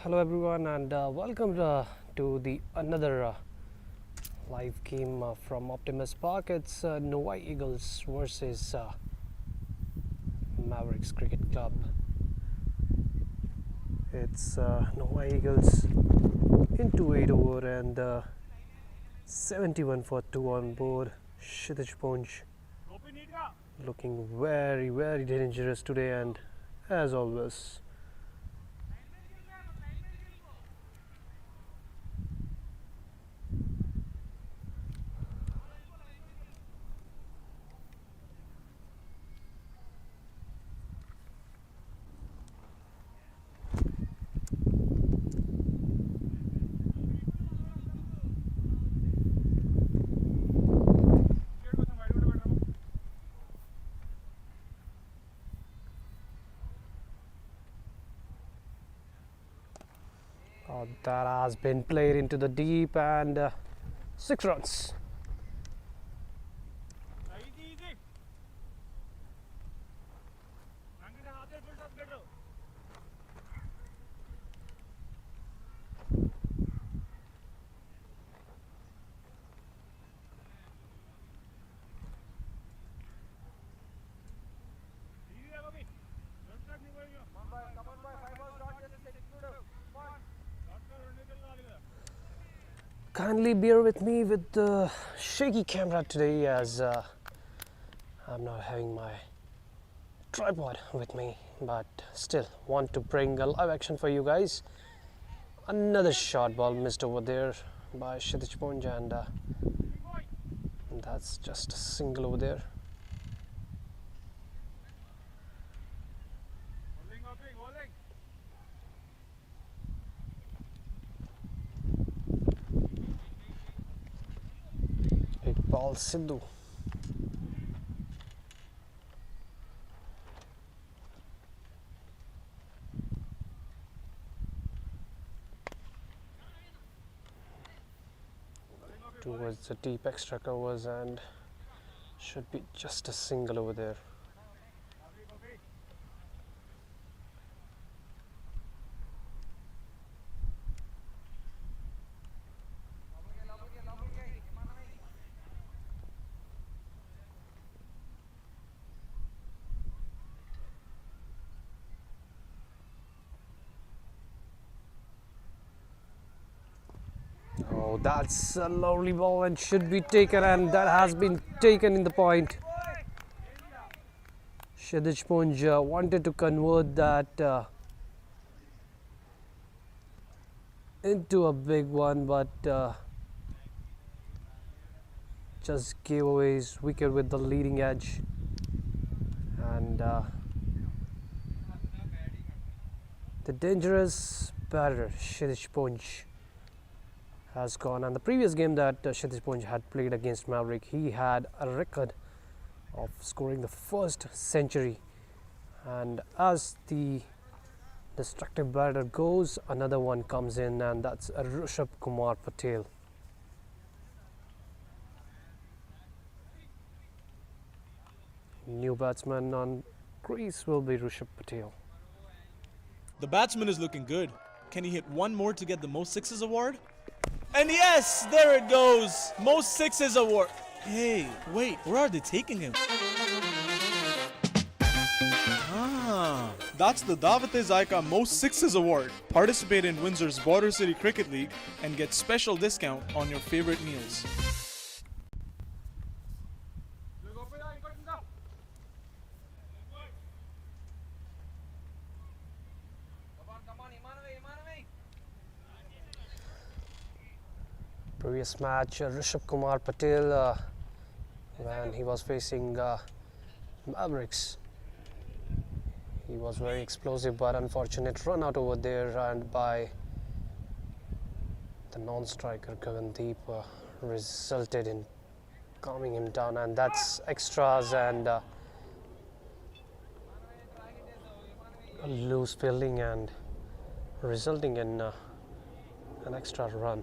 Hello everyone and welcome to the another live game from Optimist Park. It's Novi Eagles versus Mavericks Cricket Club. It's Novi Eagles into 8 over and 71 for 2 on board. Kshitij Punj looking very dangerous today, and as always that has been played into the deep and 6 runs. Kindly bear with me with the shaky camera today, as I'm not having my tripod with me, but still want to bring a live action for you guys. Another short ball missed over there by Kshitij Punj, and that's just a single over there. Ball Sidhu. Towards the deep extra covers, and should be just a single over there. Oh, that's a lovely ball and should be taken, and that has been taken in the point. Kshitij Punj wanted to convert that into a big one, but just gave away his wicket with the leading edge. And the dangerous batter Kshitij Punj has gone. And the previous game that Kshitij Punj had played against Maverick, he had a record of scoring the first century. And as the destructive batter goes, another one comes in, and that's Rishabh Kumar Patel. New batsman on crease will be Rishabh Patel. The batsman is looking good. Can he hit one more to get the most sixes award? And yes, there it goes. Most sixes award. Hey, wait, where are they taking him? That's the Dawat-e-Zaika Most Sixes Award. Participate in Windsor's Border City Cricket League and get special discount on your favorite meals. Previous match, Rishabh Kumar Patel, when he was facing Mavericks, he was very explosive, but unfortunate run out over there, and by the non-striker Gagandeep resulted in calming him down, and that's extras and a loose fielding and resulting in an extra run.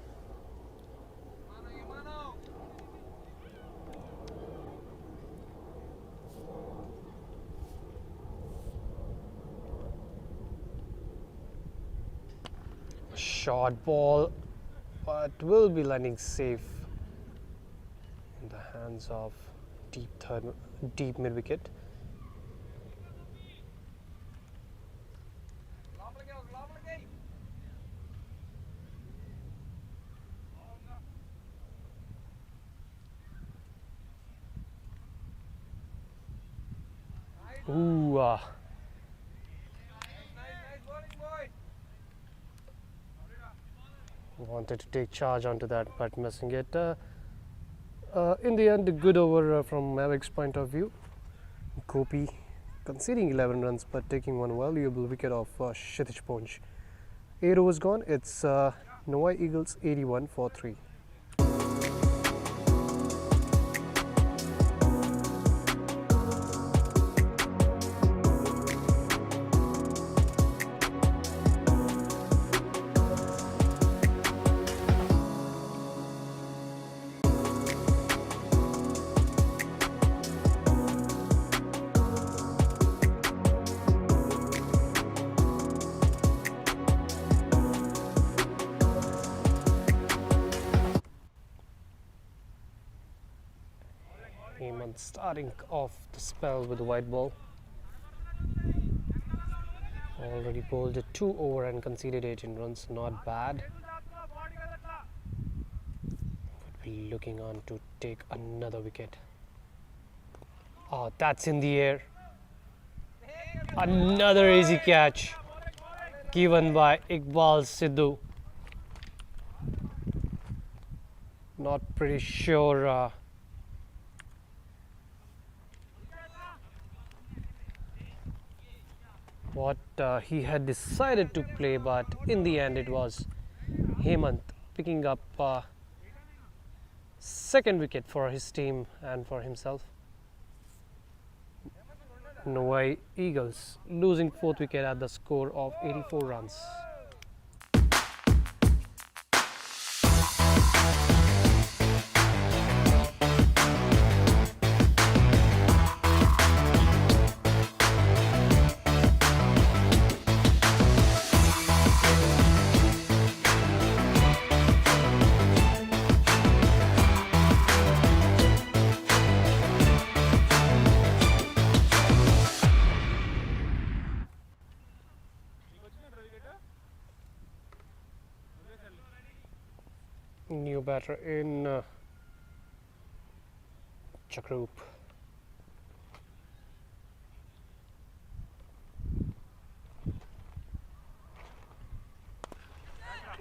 short ball, but will be landing safe in the hands of deep mid wicket. Ooh, wanted to take charge onto that, but missing it. In the end, a good over from Mavericks' point of view. Gopi conceding 11 runs, but taking one valuable wicket of Kshitij Punj. 8 overs gone. It's Novi Eagles 81 for 3. Hemant starting off the spell with the white ball. Already bowled a 2 over and conceded 18 runs. Not bad. Would be looking on to take another wicket. Oh, that's in the air. Another easy catch given by Iqbal Sidhu. Not pretty sure what he had decided to play, but in the end it was Hemant picking up second wicket for his team and for himself. Novi Eagles losing 4th wicket at the score of 84 runs. New batter in Chakroop.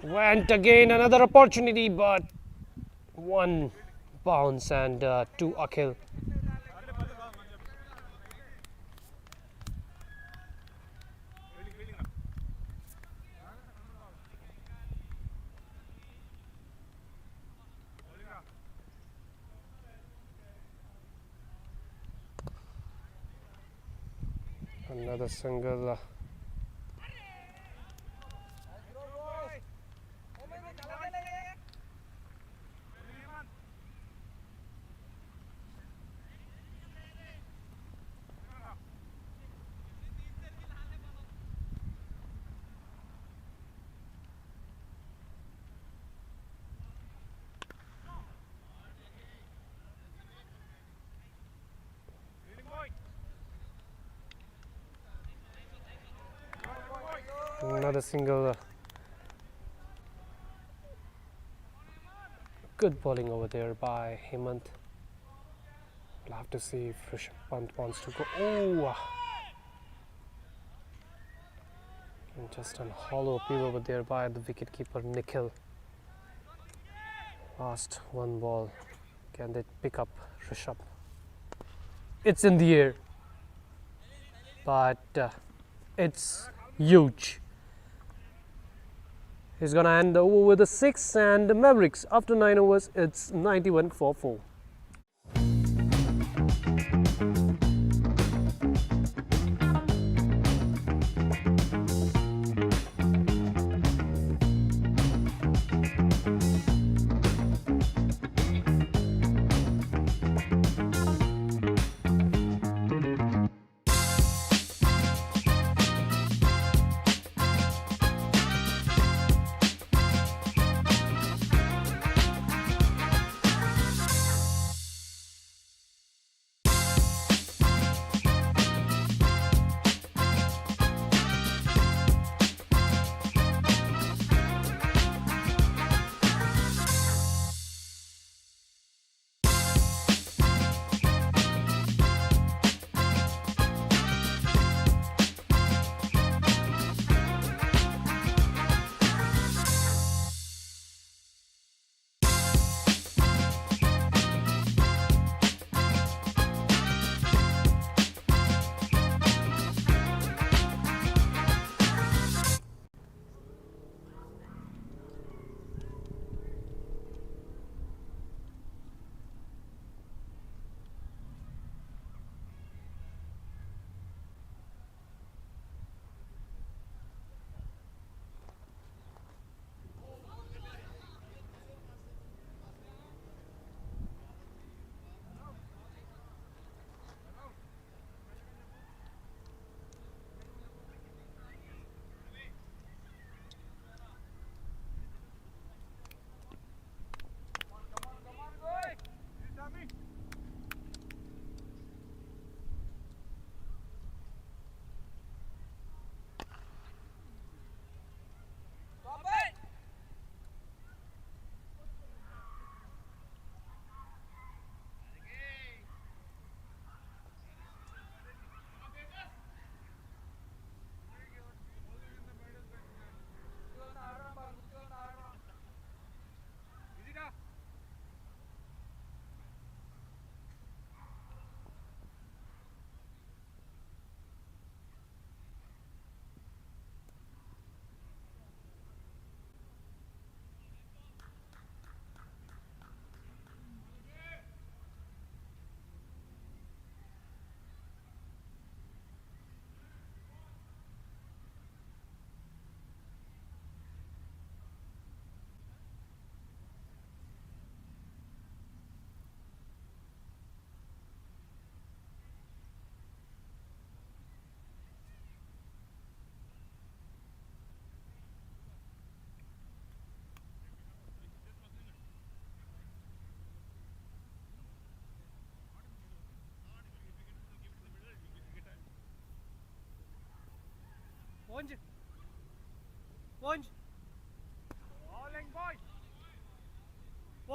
Went again, another opportunity, but one bounce and 2 Akhil. Another single. Another single. Good bowling over there by Hemant. We'll have to see if Rishabh Pant wants to go. Oh! And just a hollow appeal over there by the wicketkeeper Nikhil. Last one ball. Can they pick up Rishabh? It's in the air. But it's huge. He's gonna end the over with a 6, and the Mavericks after 9 overs, it's 91 for 4.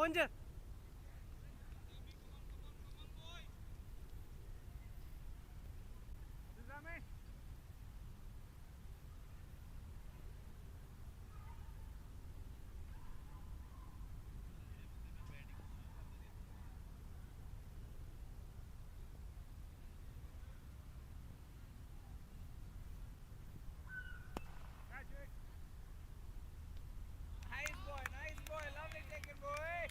Ponja. Nice boy, lovely taken boy.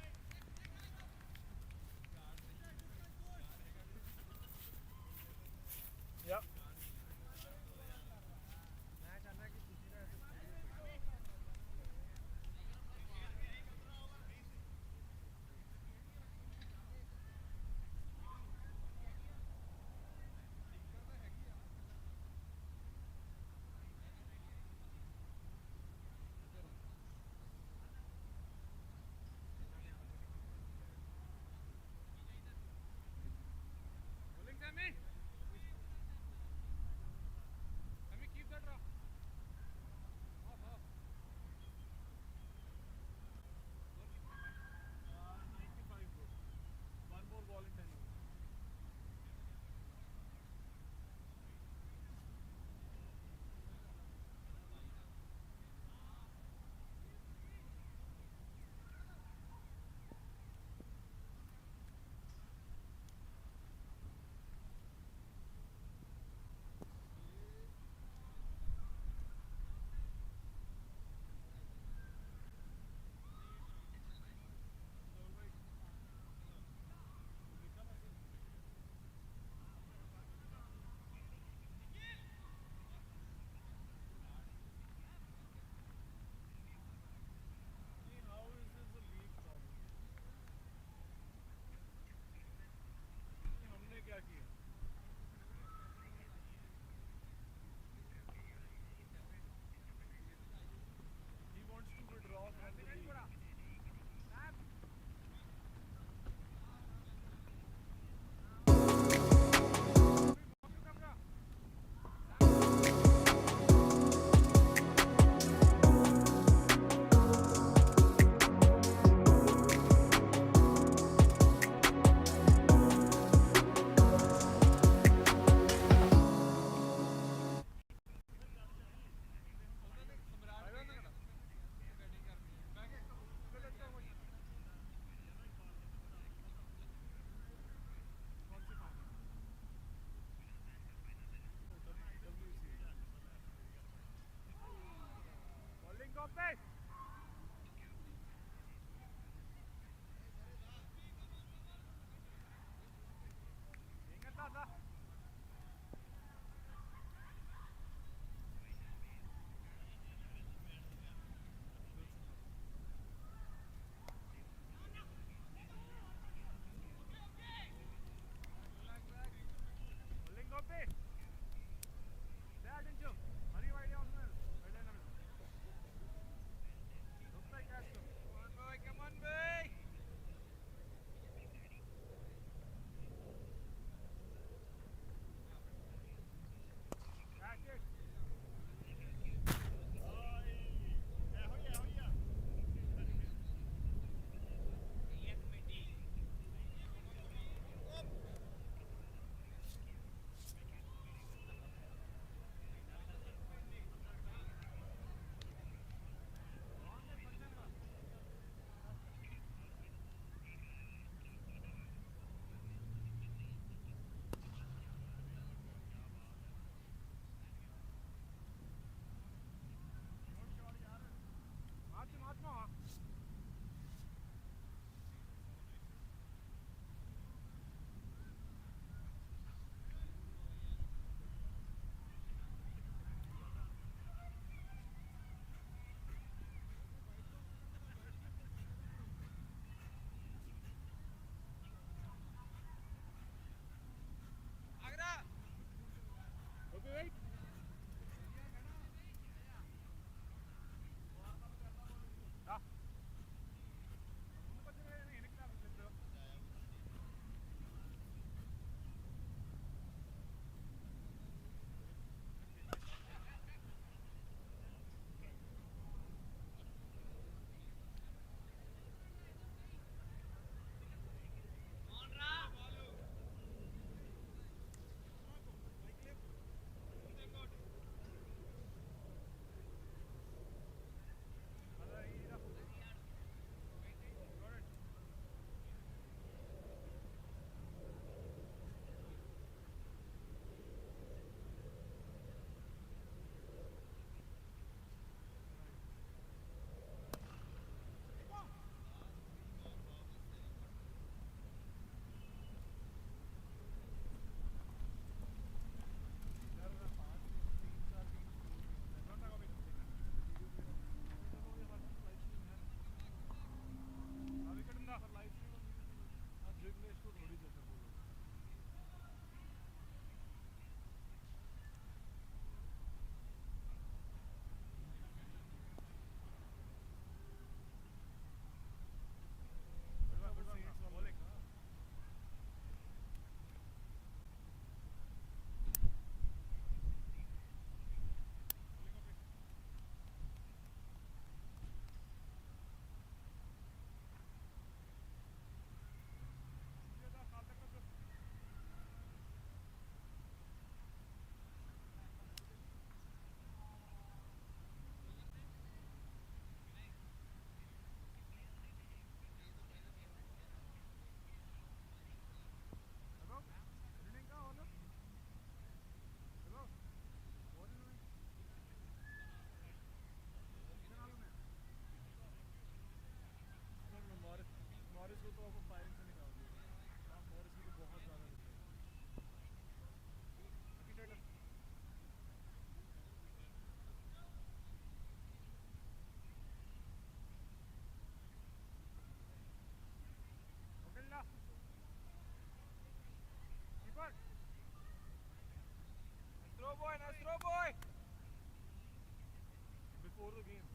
score the game.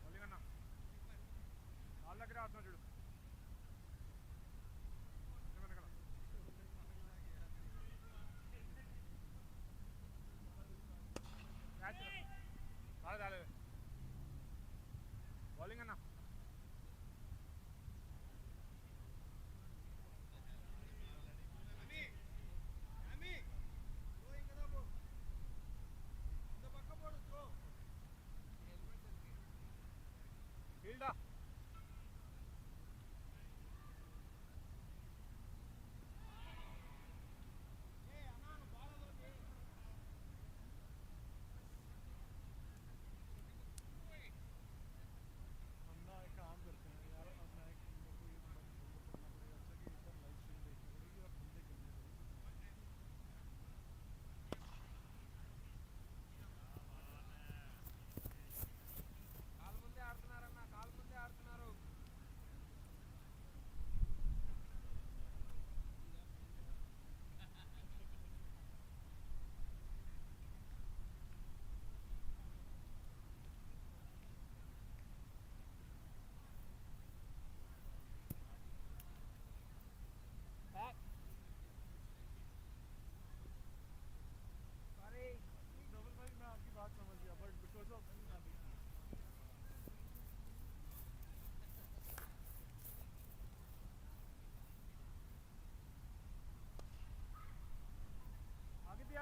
Bowling anna. Ball lag raha apna judu. Bowling anna. Fielder.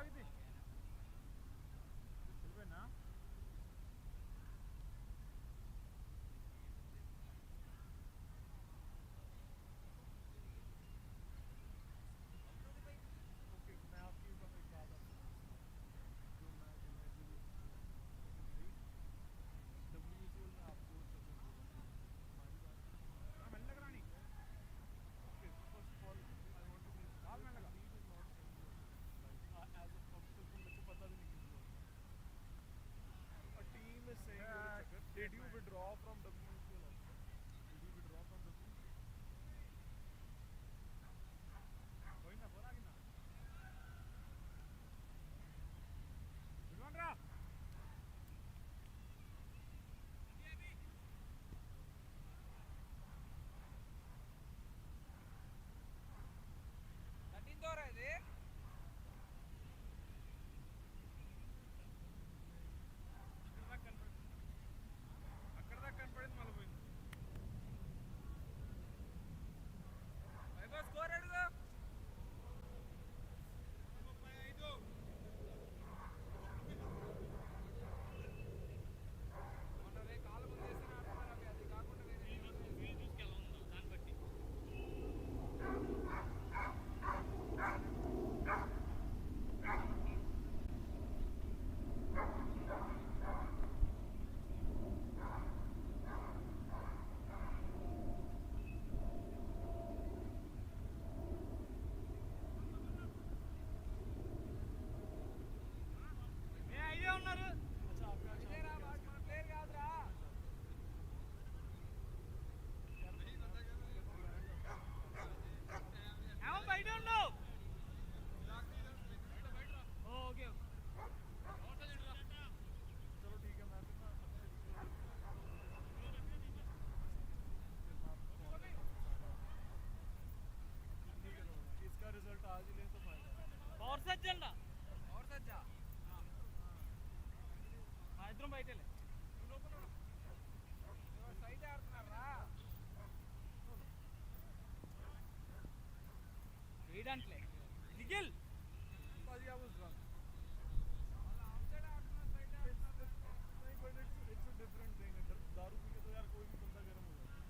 आगे ना okay मैं आपकी ऊपर एक बात जो मैं WCL में आपको हमारी बात मैंने लग रहा नहीं okay first of all I want to make बाल में लगा is not as a professional मेरे को पता भी नहीं a team is saying did you withdraw from WCL also? Did you withdraw from WCL? कोई ना बोला कि ना विद्वान Nikhil! Because I was drunk. It's a different thing. दारू पी के तो यार कोई भी बंदा गर्म हो जाता है.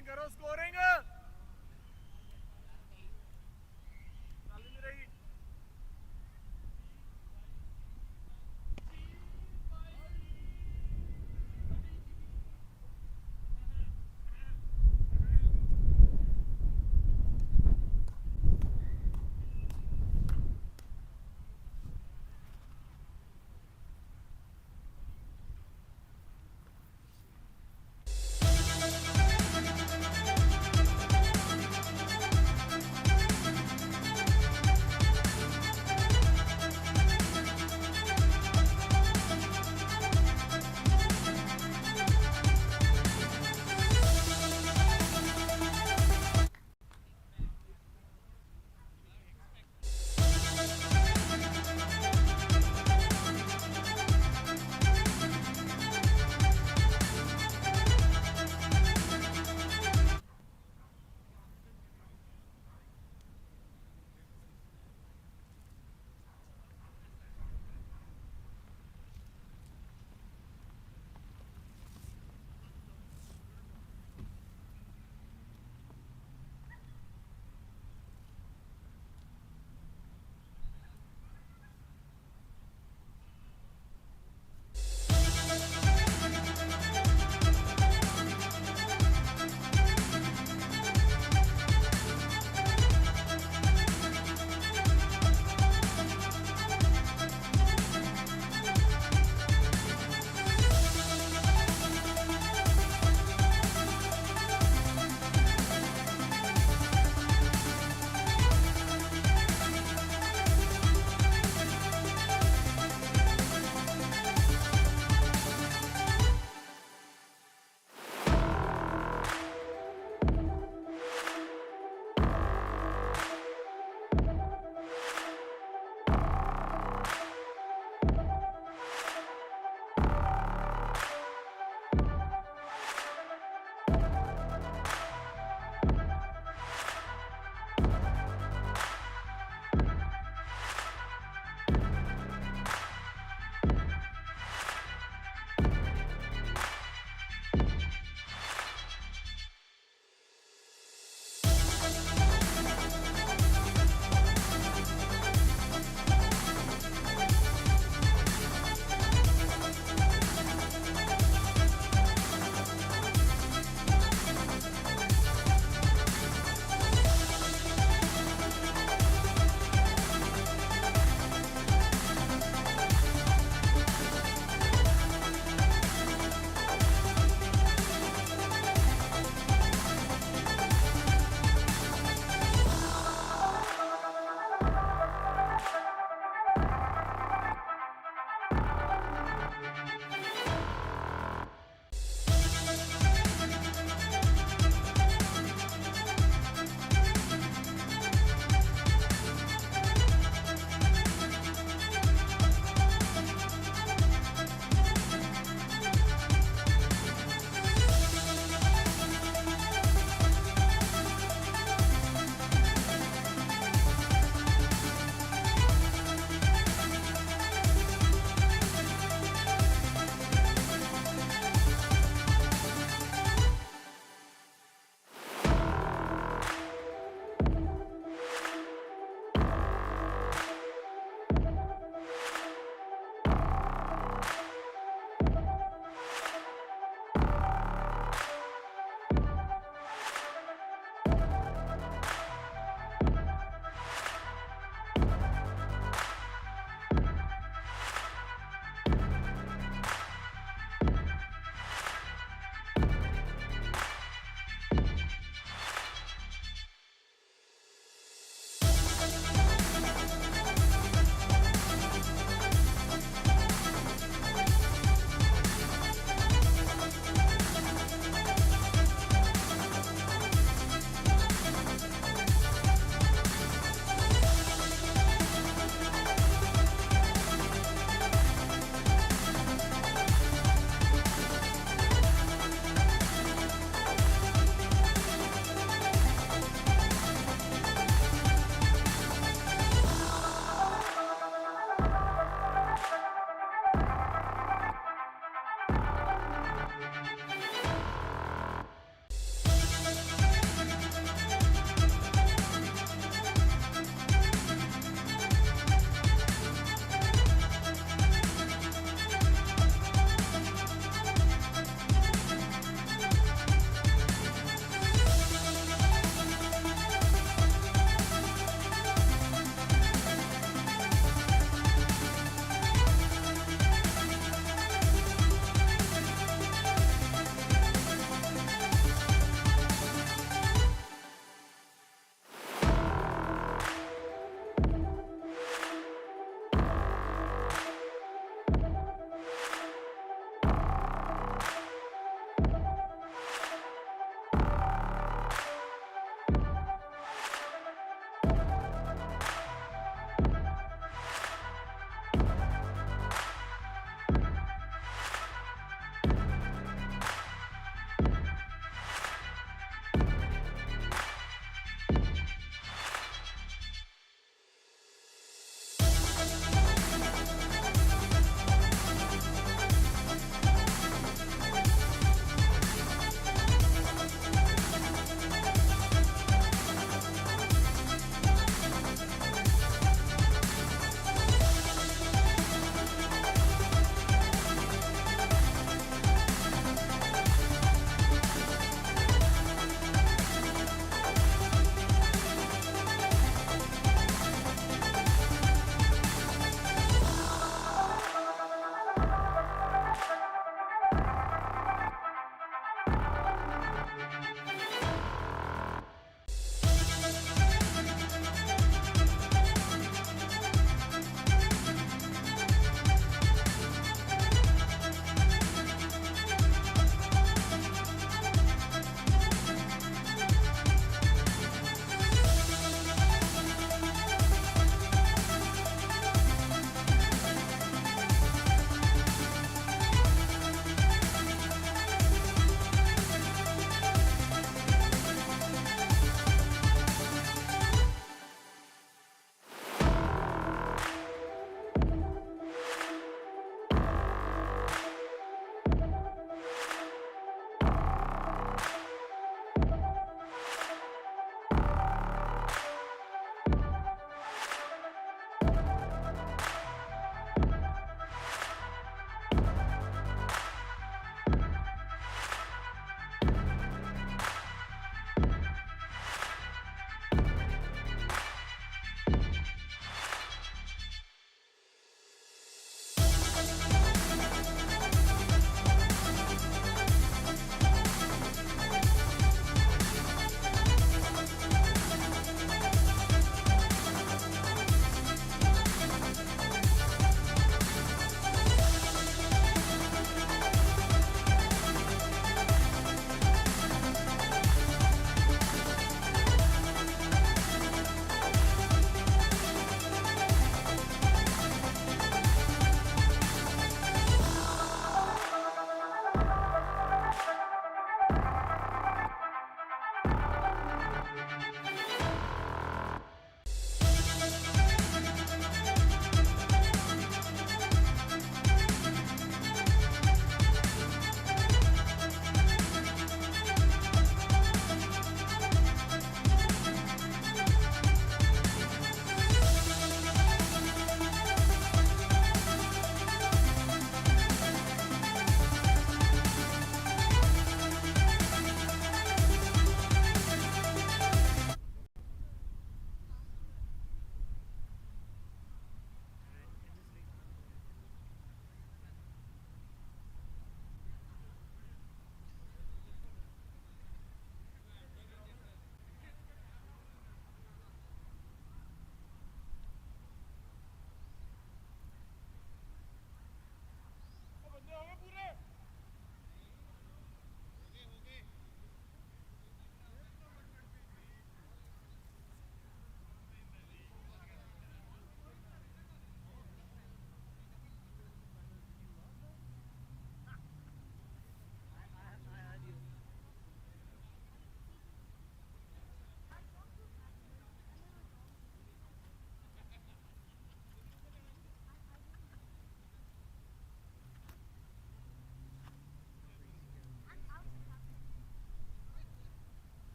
स्कोरिंग करो स्कोरिंग चालू नहीं रहेगी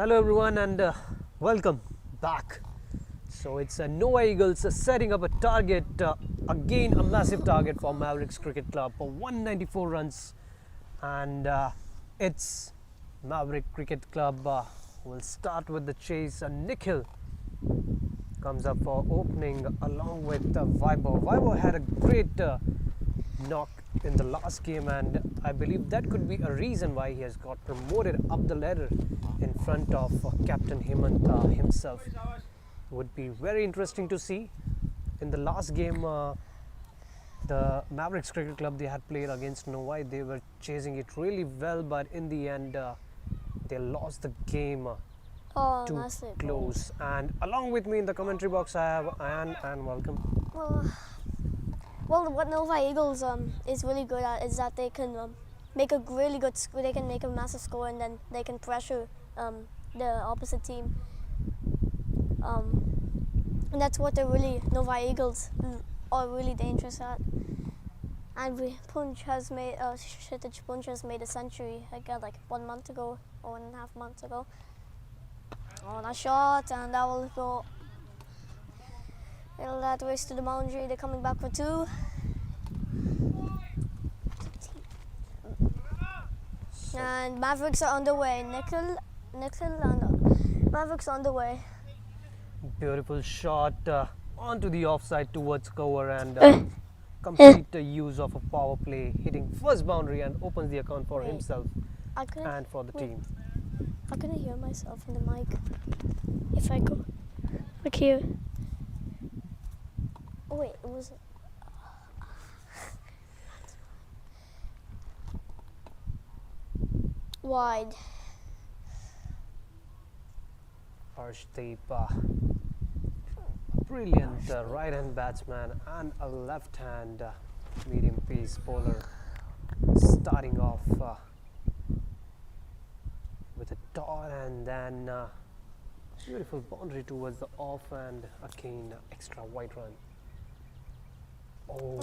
Hello everyone and welcome back. So it's Novi Eagles setting up a target, again a massive target for Mavericks Cricket Club for 194 runs, and it's Maverick Cricket Club will start with the chase. Nikhil comes up for opening along with Vaibhav. Vaibhav had a great knock in the last game, and I believe that could be a reason why he has got promoted up the ladder in front of Captain Hemant himself. Would be very interesting to see. In the last game, the Mavericks Cricket Club, they had played against Novi. They were chasing it really well, but in the end they lost the game too Nicely close. And along with me in the commentary box I have Ayan. And welcome. Well, what Novi Eagles is really good at is that they can make a really good they can make a massive score, and then they can pressure the opposite team. And that's what they're really Novi Eagles are really dangerous at. And Punch has made Kshitij Punch has made a century again, like 1 month ago or 1.5 months ago. On a shot, and that will go. That race to the boundary. They're coming back for 2. And Mavericks are underway. Nikhil and Mavericks on the way. Beautiful shot onto the offside towards cover, and complete use of a power play, hitting first boundary and opens the account for himself and for the team. I couldn't hear myself in the mic. If I go like here. Oh wait, it was. Wide. Arshdeep, brilliant right-hand batsman and a left-hand medium pace bowler, starting off with a dot, and then beautiful boundary towards the off, and again extra wide run.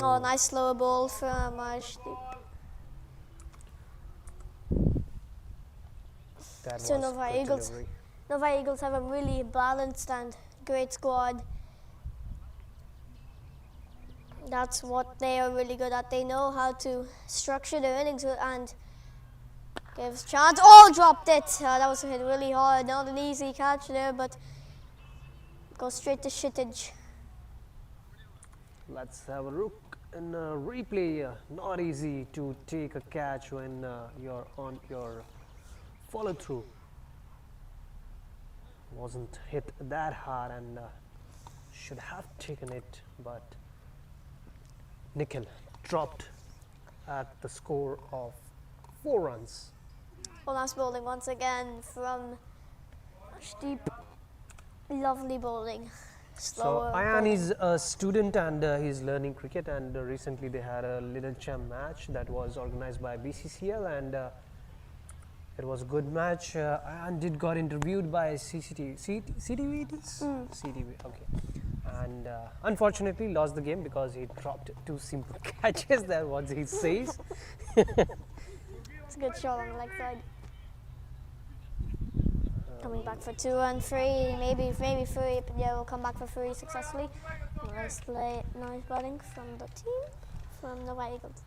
Oh, nice slower ball from Arshdeep. That So was Novi good Eagles. delivery. Novi Eagles have a really balanced and great squad. That's what they are really good at. They know how to structure their innings and gives chance. Oh, dropped it. That was hit really hard. Not an easy catch there, but goes straight to Kshitij. Let's have a look in a replay. Not easy to take a catch when you're on your follow through. Wasn't hit that hard, and should have taken it, but Nikhil dropped at the score of 4 runs. Well, nice bowling once again from Arshdeep. Lovely bowling. Slower So Ayan bowling. is a student, and he's learning cricket, and recently they had a little champ match that was organized by BCCL, and it was a good match. And got interviewed by CCTV. CTV it is? CTV, okay. And unfortunately lost the game because he dropped 2 simple catches. That's what he says. It's a good shot on the leg side. Coming back for 2 and 3, maybe 3. Yeah, we'll come back for 3 successfully. Nice batting from the team, from the Novi Eagles.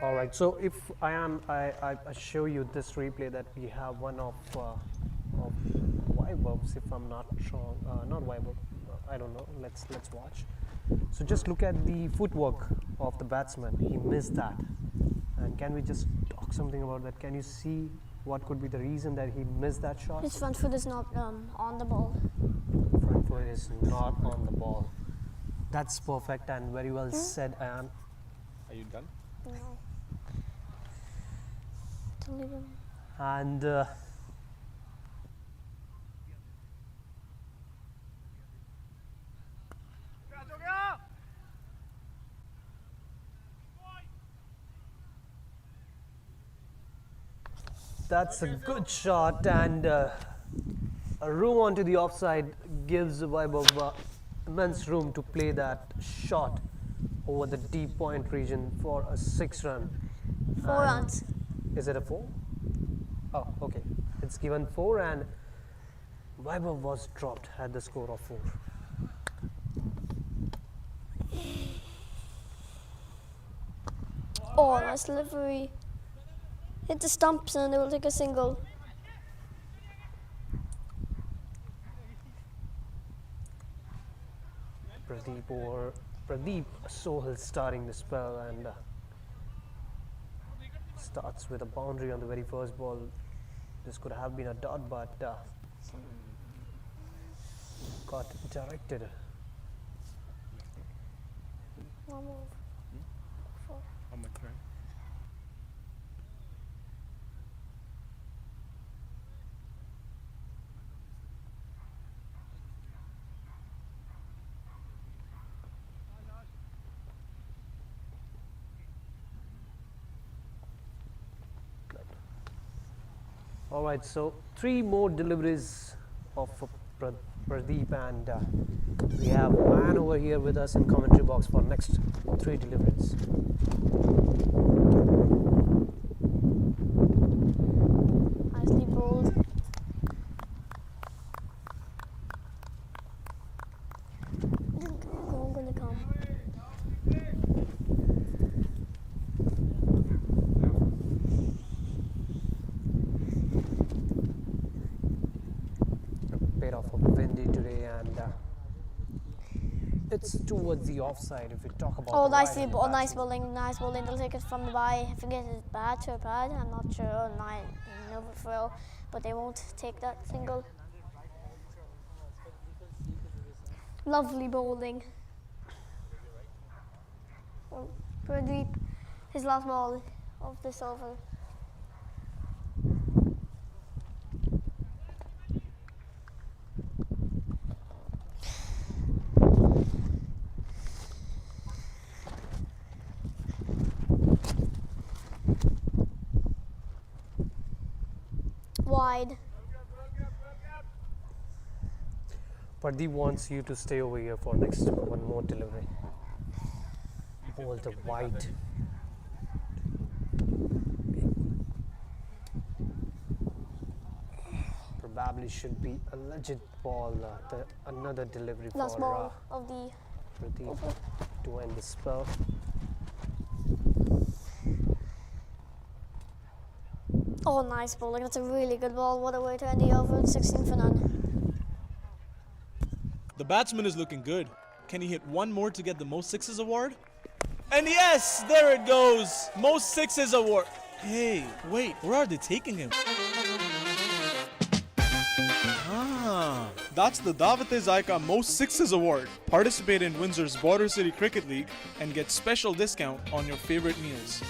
All right. So if I show you this replay that we have one of Vaibhav's, if I'm not wrong, not Vaibhav. I don't know. Let's watch. So just look at the footwork of the batsman. He missed that. And can we just talk something about that? Can you see what could be the reason that he missed that shot? His front foot is not on the ball. Front foot is not on the ball. That's perfect and very well said, Ayan. Are you done? No. Don't leave him. And that's a good shot, and a room onto the offside gives Vaibhav immense room to play that shot over the deep point region for a 6 run. 4 runs. Is it a 4? Oh, okay. It's given 4 and Vaibhav was dropped at the score of 4. Oh, nice delivery. Hit the stumps and they will take a single. Pradeep Sohil starting the spell and starts with a boundary on the very first ball. This could have been a dot, but got directed. One move. Four. On my turn. Alright, so 3 more deliveries of Pradeep, and we have a man over here with us in commentary box for next 3 deliveries. Nicely bowled. Go, gonna come. A bit of a windy today, and it's towards the offside if we talk about Oh, the nice right-handed bowling, nice bowling. They'll take it from the bye. I forget it's bad to a pad. I'm not sure. No throw, but they won't take that single. Lovely bowling. Oh, Pradeep, his last ball of this over. Wide. Pradeep wants you to stay over here for next one more delivery. Ball the wide. Probably should be a legit ball. Another delivery Last for ball of the Pradeep over. to end the spell. Oh, nice bowling. That's a really good ball. What a way to end the over. 16 for none. The batsman is looking good. Can he hit one more to get the most sixes award? And yes, there it goes. Most sixes award. Hey, wait, where are they taking him? Ah, that's the Davat-e-Zyka Most Sixes Award. Participate in Windsor's Border City Cricket League and get special discount on your favorite meals.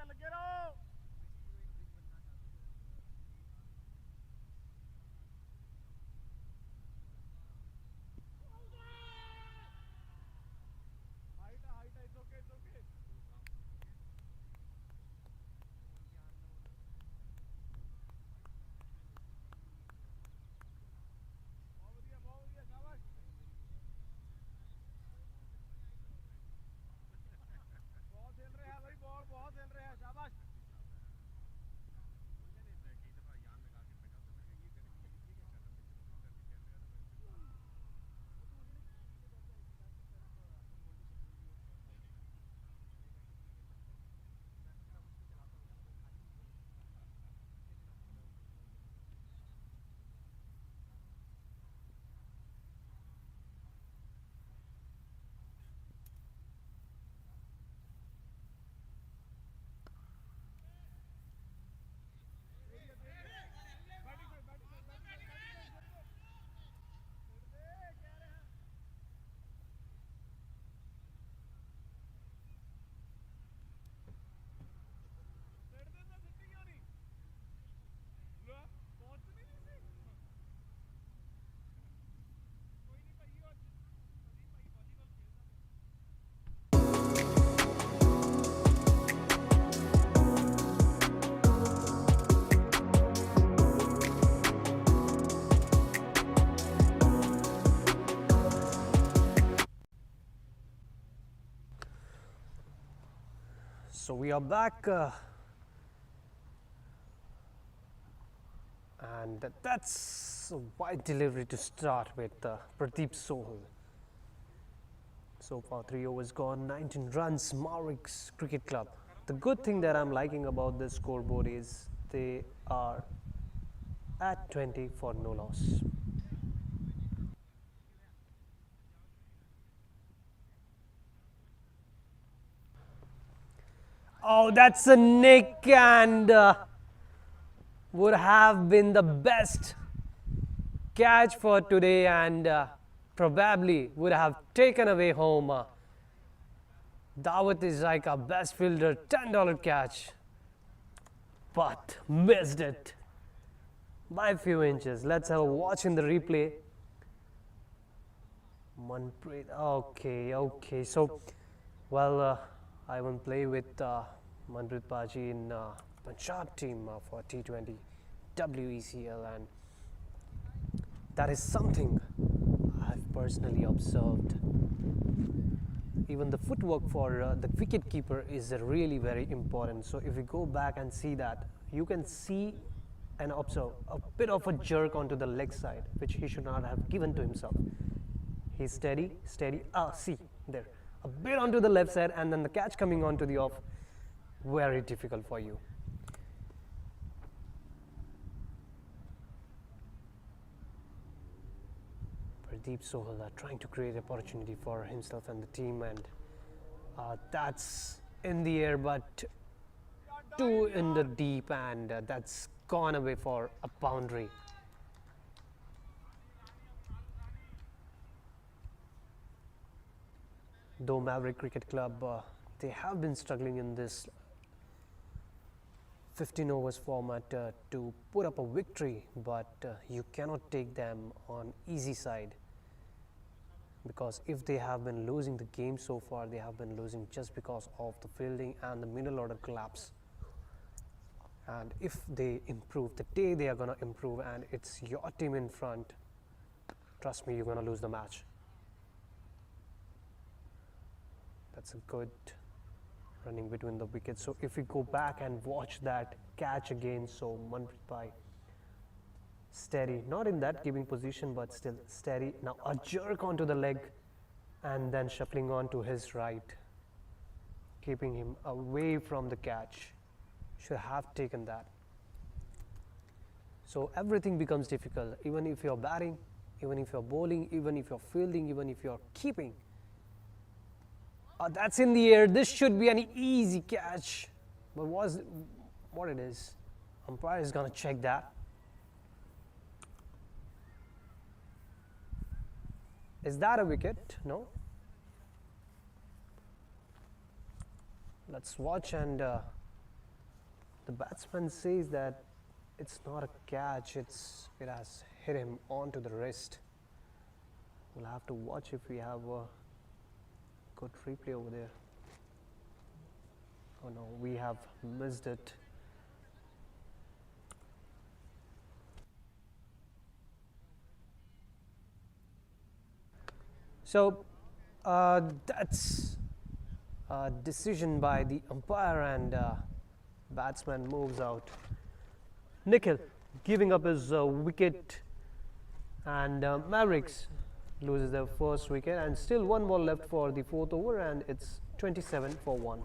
बढ़िया लगे रहो height है it's okay बहुत बढ़िया शाबाश बहुत खेल रहे हैं भाई बॉल बहुत खेल रहे हैं शाबाश So we are back, and that's a wide delivery to start with Pradeep Sohal. So far 3 overs gone, 19 runs, Mavericks Cricket Club. The good thing that I'm liking about this scoreboard is they are at 20 for no loss. Oh, that's a nick, and would have been the best catch for today, and probably would have taken away home. Dawat is like our best fielder, $10 catch, but missed it by a few inches. Let's have a watch in the replay. Manpreet, okay. So, well, I won't play with Manpreet Paji in Punjab team for T20 WECL, and that is something I've personally observed. Even the footwork for the wicket keeper is really very important. So if we go back and see that, you can see and observe a bit of a jerk onto the leg side, which he should not have given to himself. He's steady. See there, a bit onto the left side, and then the catch coming onto the off. Very difficult for you. Pradeep Sohal trying to create opportunity for himself and the team, and that's in the air, but two in the deep, and that's gone away for a boundary. Though Maverick Cricket Club, they have been struggling in this 15 overs format to put up a victory, but you cannot take them on easy side, because if they have been losing the game so far, they have been losing just because of the fielding and the middle order collapse. And if they improve, the day they are going to improve and it's your team in front, trust me, you're going to lose the match. That's a good running between the wickets. So if we go back and watch that catch again, so Manpreet Bhai steady, not in that giving position, but still steady. Now a jerk onto the leg, and then shuffling on to his right, keeping him away from the catch. Should have taken that. So everything becomes difficult, even if you're batting, even if you're bowling, even if you're fielding, even if you're keeping. That's in the air. This should be an easy catch, but what it is, umpire is going to check that. Is that a wicket? No. Let's watch and The batsman says that it's not a catch, it has hit him onto the wrist. We'll have to watch if we have a good replay over there. Oh no, we have missed it. So that's a decision by the umpire, and batsman moves out. Nikhil giving up his wicket, and Mavericks loses their first wicket, and still one ball left for the fourth over, and it's 27 for 1.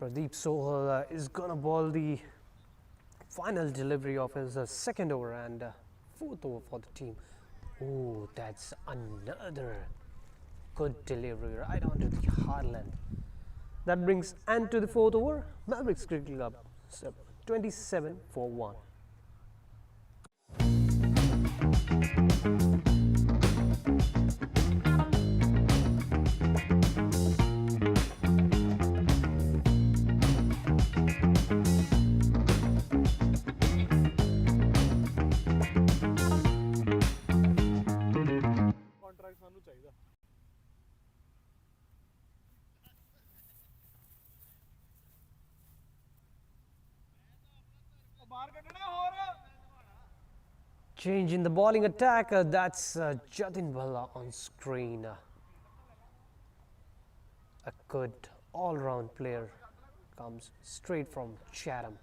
Pradeep Sohal is gonna ball the final delivery of his second over and fourth over for the team. Oh, that's another good delivery right onto the hard length. That brings end to the fourth over. Mavericks Cricket Club 27 for 1. Contract सानू चाहिए बाहर कटना और Change in the bowling attack. That's Jatin Bhalla on screen. A good all-round player comes straight from Chatham.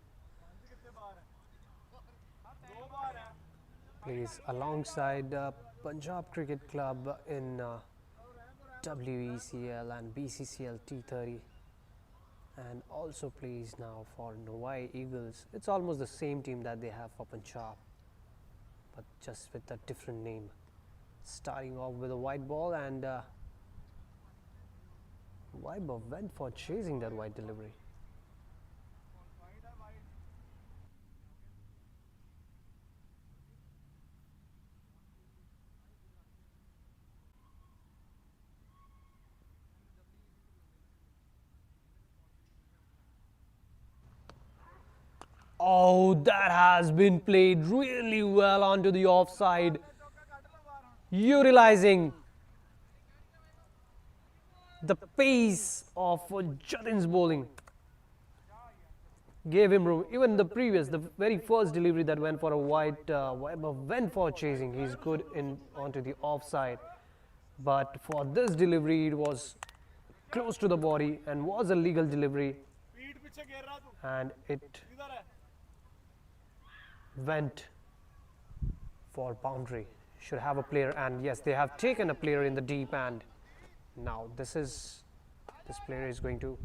Plays alongside Punjab Cricket Club in WECL and BCCL T30, and also plays now for Novi Eagles. It's almost the same team that they have for Punjab, but just with a different name. Starting off with a white ball, and Vaibhav went for chasing that white delivery. Oh, that has been played really well onto the offside, utilizing the pace of Jatin's bowling. Gave him room. Even the very first delivery that went for a wide, Vaibhav went for chasing. He's good in onto the offside, but for this delivery, it was close to the body and was a legal delivery, पीठ पीछे गिर रहा तू and it इधर है went for boundary. Should have a player, and yes, they have taken a player in the deep, and now this player is going to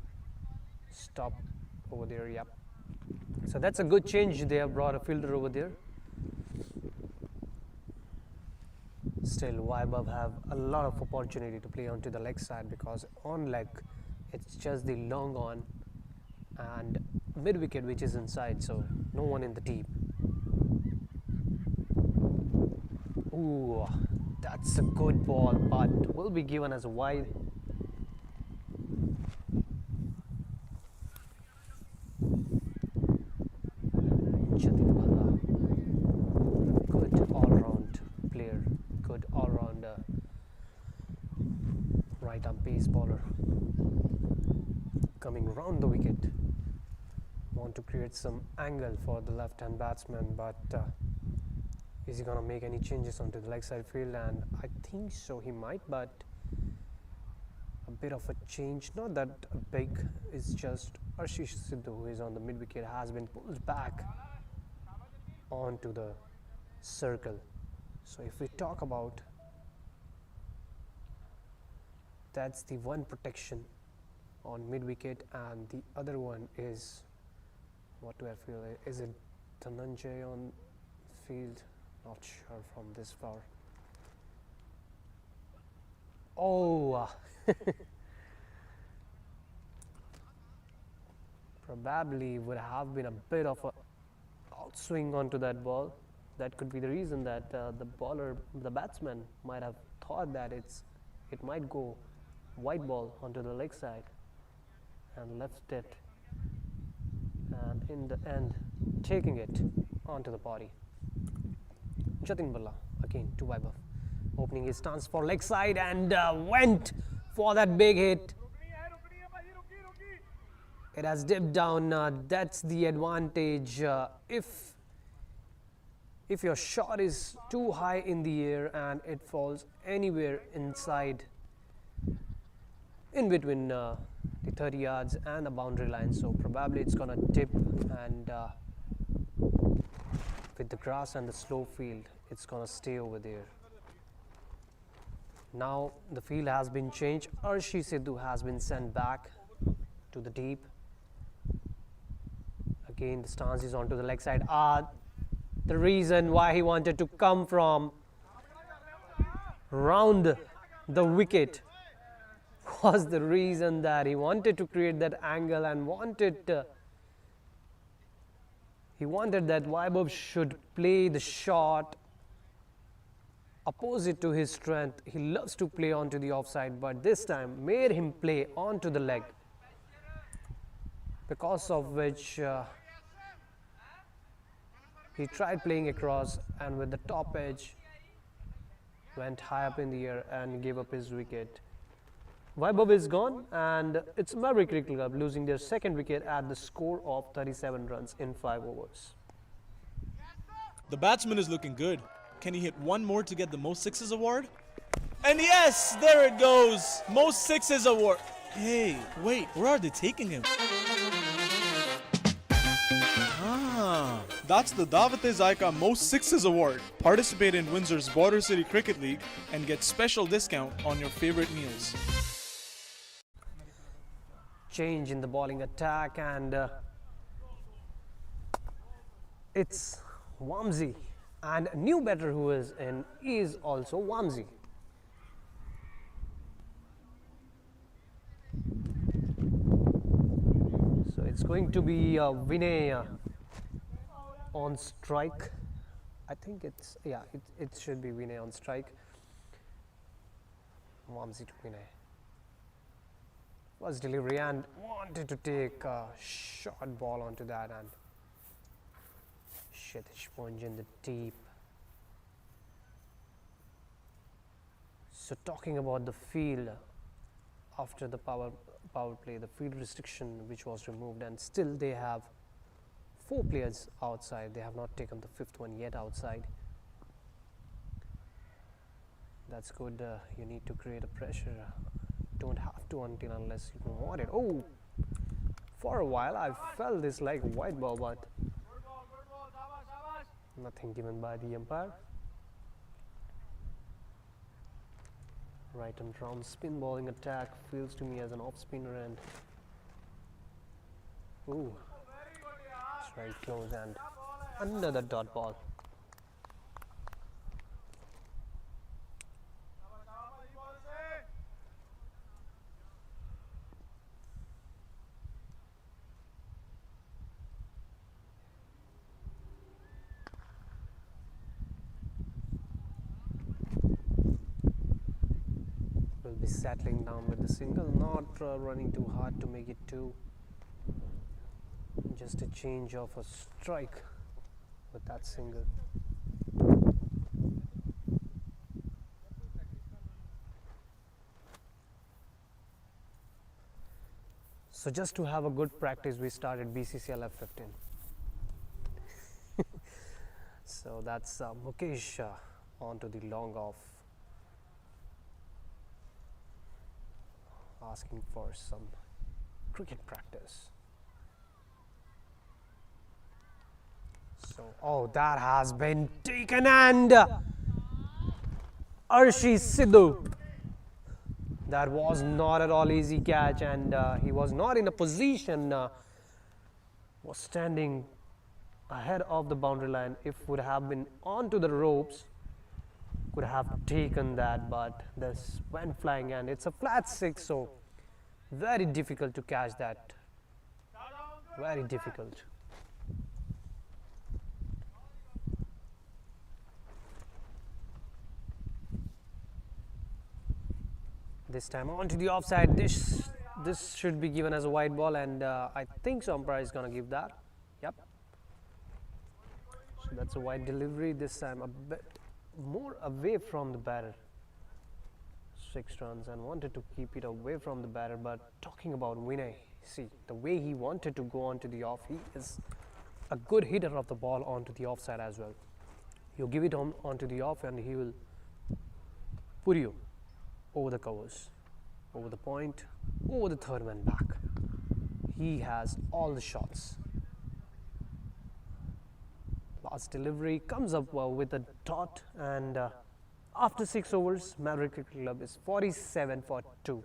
stop over there. Yep. So that's a good change. They have brought a fielder over there. Still, Vaibhav have a lot of opportunity to play onto the leg side, because on leg it's just the long on and mid wicket which is inside, so no one in the deep. Ooh, that's a good ball, but will be given as a wide. Jatin Bhalla, good all-round player, good all-round right-arm pace bowler, coming round the wicket. Want to create some angle for the left-hand batsman, but is he gonna make any changes onto the leg side field? And I think so, he might, but a bit of a change, not that big. It's just Ashish Sidhu, who is on the mid wicket, has been pulled back onto the circle. So if we talk about, that's the one protection on mid wicket, and the other one is, what do I feel? Is it Dhananjay on field? Not sure from this far. Oh, probably would have been a bit of a outswing onto that ball. That could be the reason that the batsman might have thought that it might go white ball onto the leg side and left it, and in the end taking it onto the body. Jatin Balla again to Vaibhav, opening his stance for leg side and went for that big hit. It has dipped down. That's the advantage. If your shot is too high in the air and it falls anywhere inside, in between the 30 yards and the boundary line, so probably it's gonna dip, and with the grass and the slow field, it's gonna stay over there. Now the field has been changed. Arshi Sidhu has been sent back to the deep. Again, the stance is onto the leg side. The reason why he wanted to come from round the wicket was the reason that he wanted to create that angle and he wanted that Vaibhav should play the shot opposite to his strength. He loves to play onto the offside, but this time made him play onto the leg, because of which he tried playing across, and with the top edge went high up in the air and gave up his wicket. Vaibhav is gone, and it's Maverick Cricket Club losing their second wicket at the score of 37 runs in 5 overs. The batsman is looking good. Can he hit one more to get the most sixes award? And yes, there it goes. Most sixes award. Hey, wait, where are they taking him? That's the Dawat-e-Zayqa Most Sixes Award. Participate in Windsor's Border City Cricket League and get special discount on your favorite meals. Change in the bowling attack, and it's Wamsi, and a new batter who is in is also Wamsi. So it's going to be Vinay on strike. I think it should be Vinay on strike. Wamsi to Vinay. Was delivery and wanted to take a short ball onto that, and Kshitij Punj in the deep. So talking about the field after the power play, the field restriction which was removed, and still they have 4 players outside. They have not taken the 5th one yet outside. That's good. You need to create a pressure. Don't have to until unless you don't want it. Oh, for a while I felt this like white ball, but nothing given by the umpire. Right and round spin bowling attack feels to me as an off spinner, and ooh, it's very close and another dot ball. Will be settling down with the single, not running too hard to make it 2. Just a change of a strike with that single. So just to have a good practice, we started BCCL F15. So that's Mukesh onto the long off, asking for some cricket practice. So, oh, that has been taken, and Arshi Sidhu, That was not at all easy catch, and he was not in a position, was standing ahead of the boundary line. If would have been onto the ropes, could have taken that, but this went flying, and it's a flat six, so very difficult to catch that. Very difficult. This time onto the offside. This should be given as a white ball, and I think so umpire is gonna give that. Yep. So that's a wide delivery. This time a bit more away from the batter. 6 runs, and wanted to keep it away from the batter. But talking about Vinay, see the way he wanted to go onto the off. He is a good hitter of the ball onto the offside as well. You give it onto the off, and he will put you over the covers, over the point, over the third man back. He has all the shots. Last delivery comes up with a dot, and after 6 overs, Maverick Cricket Club is 47 for 2.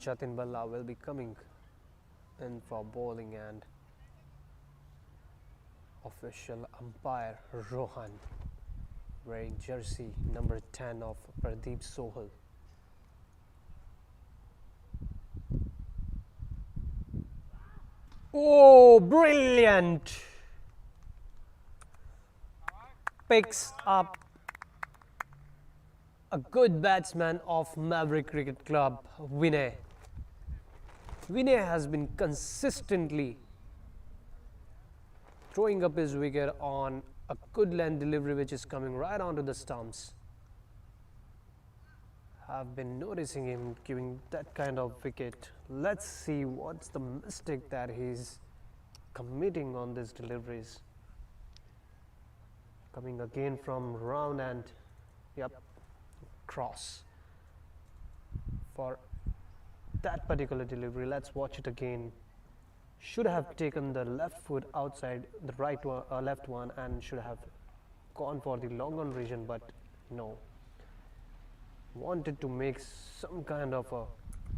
Jatin Balla will be coming in for bowling, and official umpire Rohan, wearing jersey number 10 of Pradeep Sohal. Oh, brilliant! Picks up a good batsman of Maverick Cricket Club, Vinay. Vinay has been consistently throwing up his wicket on a good length delivery which is coming right onto the stumps. I've been noticing him giving that kind of wicket. Let's see what's the mistake that he's committing on these deliveries. Coming again from round, and yep, cross for that particular delivery. Let's watch it again. Should have taken the left foot outside the right one, left one, and should have gone for the long on region, but no. Wanted to make some kind of a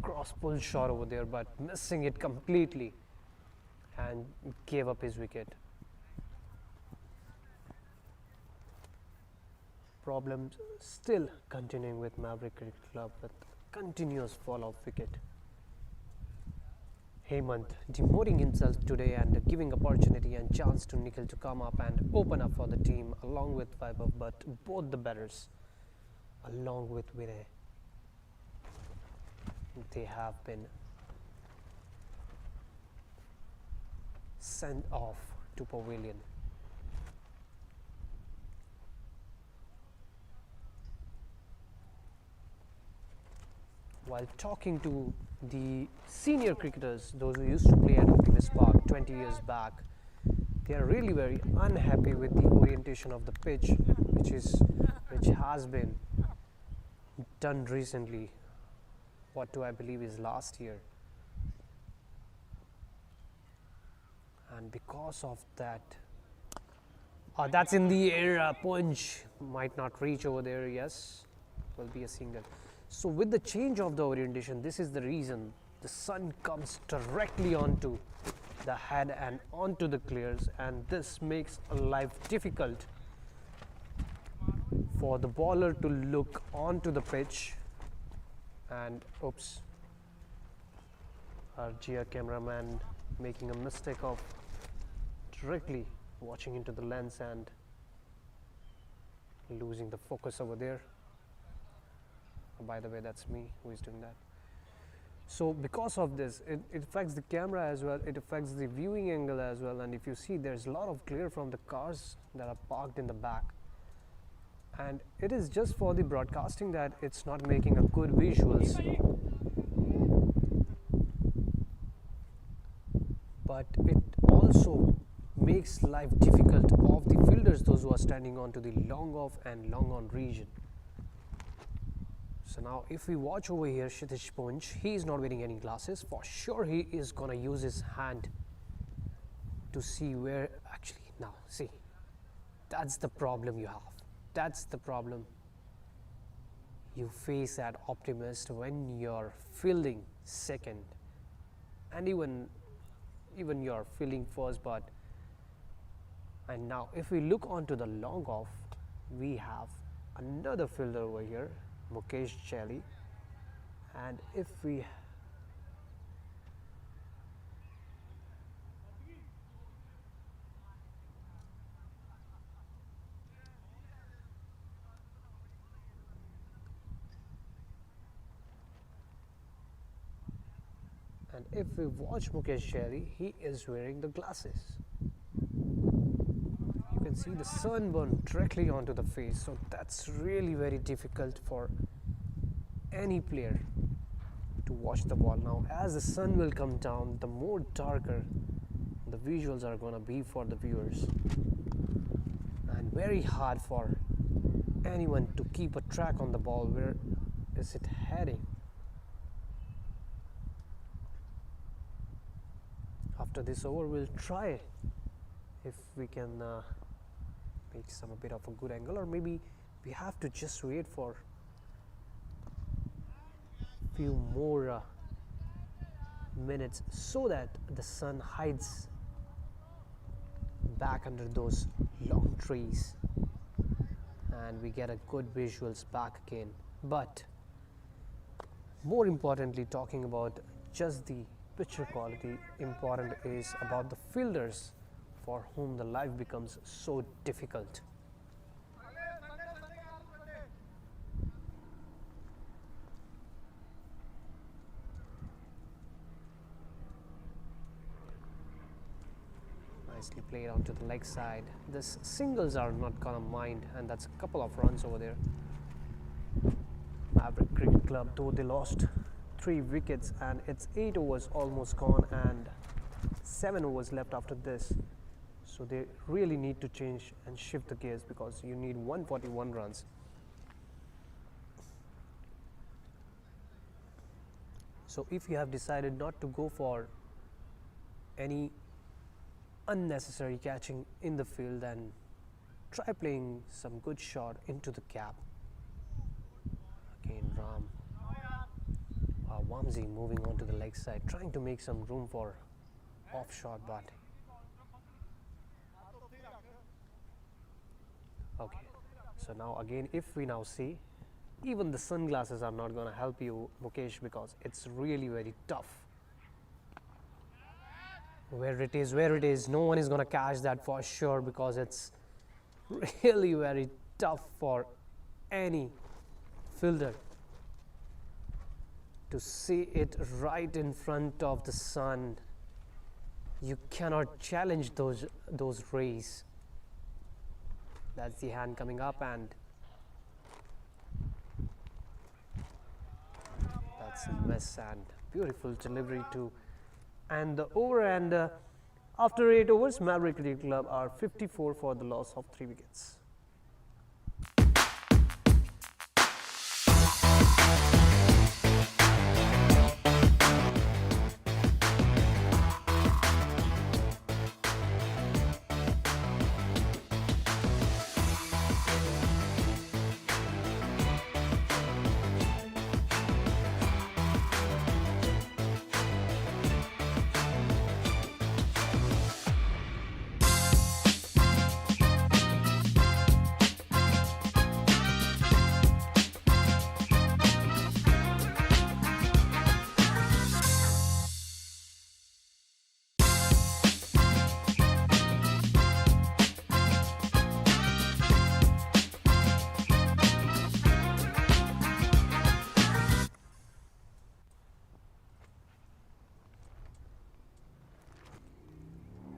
cross pull shot over there, but missing it completely, and gave up his wicket. Problems still continuing with Maverick Cricket Club with continuous fall of wicket. Hemant demoting himself today and giving opportunity and chance to Nikhil to come up and open up for the team along with Vaibhav, but both the batters along with Vinay, they have been sent off to pavilion. While talking to the senior cricketers, those who used to play at Optimist Park 20 years back, they are really very unhappy with the orientation of the pitch, which has been done recently. What do I believe is last year, and because of that, that's in the air. Punch might not reach over there. Yes, will be a single. So with the change of the orientation, this is the reason the sun comes directly onto the head and onto the clears, and this makes life difficult for the bowler to look onto the pitch. And oops, our GR cameraman making a mistake of directly watching into the lens and losing the focus over there. By the way, that's me who is doing that. So because of this, it affects the camera as well, it affects the viewing angle as well, and if you see, there's a lot of glare from the cars that are parked in the back, and it is just for the broadcasting that it's not making a good visuals, but it also makes life difficult of the fielders, those who are standing on to the long off and long on region. So now if we watch over here, Kshitij Punj, he is not wearing any glasses. For sure he is gonna use his hand to see where actually, now see, that's the problem you have. That's the problem you face at Optimist when you're fielding second, and even you're fielding first. But and now if we look onto the long off, we have another fielder over here, Mukesh Chelly, and if we watch Mukesh Chelly, he is wearing the glasses. You can see the sunburn directly onto the face, so that's really very difficult for any player to watch the ball. Now as the sun will come down, the more darker the visuals are gonna be for the viewers, and very hard for anyone to keep a track on the ball. Where is it heading? After this over, we'll try if we can make some a bit of a good angle, or maybe we have to just wait for few more minutes so that the sun hides back under those long trees and we get a good visuals back again. But more importantly, talking about just the picture quality, important is about the fielders for whom the life becomes so difficult. Nicely played onto the leg side. This singles are not gonna mind, and that's a couple of runs over there. Maverick Cricket Club, though they lost 3 wickets, and it's 8 overs almost gone and 7 overs left after this, so they really need to change and shift the gears because you need 141 runs. So if you have decided not to go for any unnecessary catching in the field, then try playing some good shot into the gap. Again Wamsi moving on to the leg side, trying to make some room for off shot, but okay. So now again, if we now see, even the sunglasses are not going to help you, Mukesh, because it's really very tough. Where it is, no one is going to catch that for sure, because it's really very tough for any fielder to see it right in front of the sun. You cannot challenge those rays. That's the hand coming up, and that's a miss, and beautiful delivery too. And the over, and after 8 overs, Maverick Cricket Club are 54 for the loss of 3 wickets.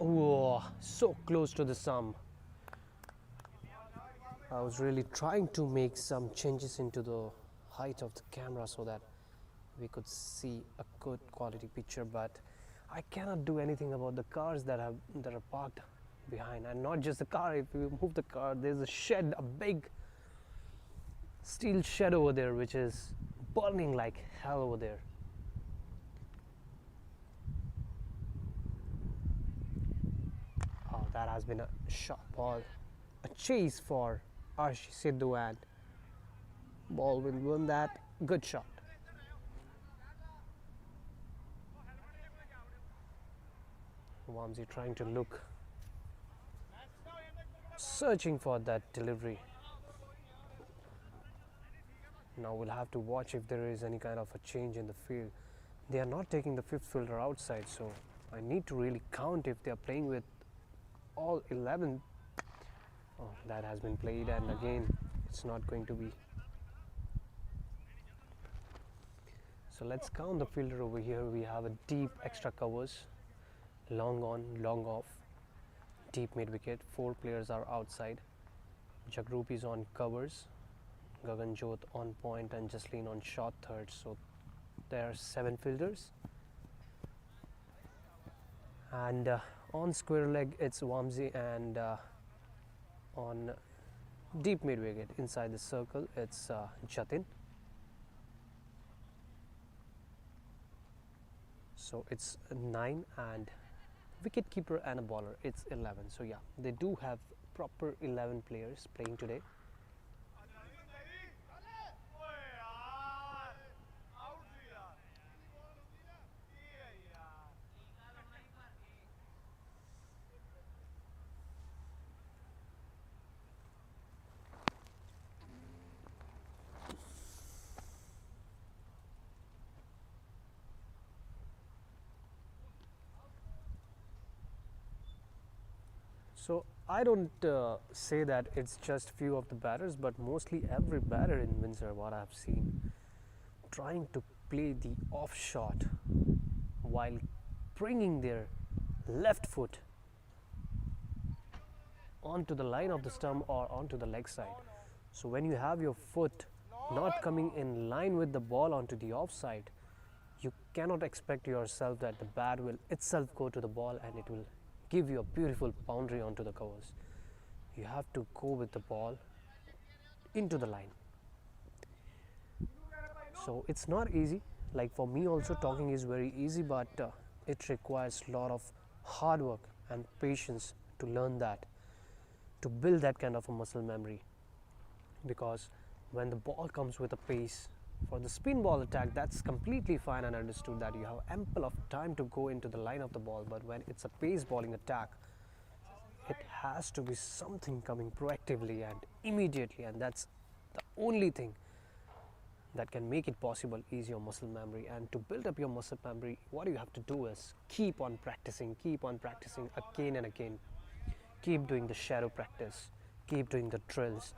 Oh, so close to the sum. I was really trying to make some changes into the height of the camera so that we could see a good quality picture, but I cannot do anything about the cars that are parked behind. And not just the car, if you move the car, there's a shed, a big steel shed over there which is burning like hell over there. Oh, that has been a shot ball, a chase for Arshi Sidhu, and ball will win that. Good shot. Vamsi trying to look, searching for that delivery. Now we'll have to watch if there is any kind of a change in the field. They are not taking the fifth fielder outside, so I need to really count if they are playing with all 11. Oh, that has been played, and again it's not going to be. So let's count the fielder over here. We have a deep extra covers, long on, long off, deep mid wicket. 4 players are outside. Jagrup is on covers, Gaganjot on point, and Jasleen on short third. So there are 7 fielders. And on square leg it's Vamsi, and on deep mid wicket inside the circle it's Jatin. So it's 9, and wicket keeper and a bowler it's 11. So yeah, they do have proper 11 players playing today. So I don't say that it's just few of the batters, but mostly every batter in Windsor, what I've seen, trying to play the off shot while bringing their left foot onto the line of the stump or onto the leg side. So when you have your foot not coming in line with the ball onto the offside, you cannot expect yourself that the bat will itself go to the ball and it will give you a beautiful boundary onto the covers. You have to go with the ball into the line. So it's not easy. Like for me also, talking is very easy, but it requires a lot of hard work and patience to learn that, to build that kind of a muscle memory. Because when the ball comes with a pace, for the spin ball attack, that's completely fine and understood that you have ample of time to go into the line of the ball. But when it's a pace bowling attack, it has to be something coming proactively and immediately, and that's the only thing that can make it possible is your muscle memory. And to build up your muscle memory, what you have to do is keep on practicing again and again. Keep doing the shadow practice, keep doing the drills.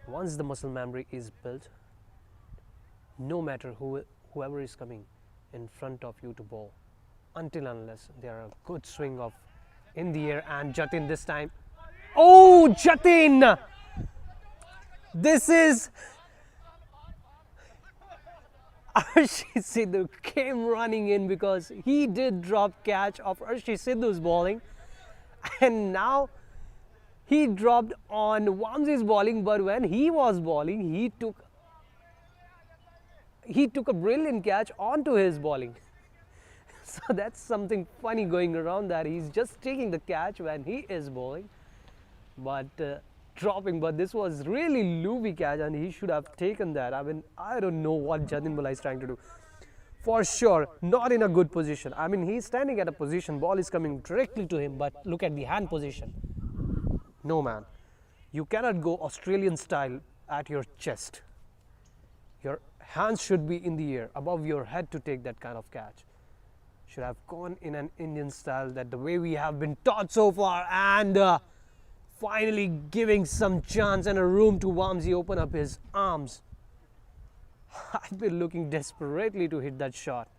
Once the muscle memory is built, no matter whoever is coming in front of you to bowl, until unless there are a good swing of in the air, and Jatin this time. Oh, Jatin! This is Arshi Sidhu came running in because he did drop catch of Arshi Sidhu's bowling, and now he dropped on Vamsi's bowling. But when he was bowling, he took a brilliant catch onto his bowling. So that's something funny going around, that he's just taking the catch when he is bowling, but dropping. But this was really loopy catch, and he should have taken that. I mean, I don't know what Jatin Bhalla is trying to do. For sure, not in a good position. I mean, he's standing at a position, ball is coming directly to him, but look at the hand position. No, man. You cannot go Australian style at your chest. Your hands should be in the air above your head to take that kind of catch. Should have gone in an Indian style, that the way we have been taught so far, and finally giving some chance and a room to Vamsi open up his arms. I've been looking desperately to hit that shot.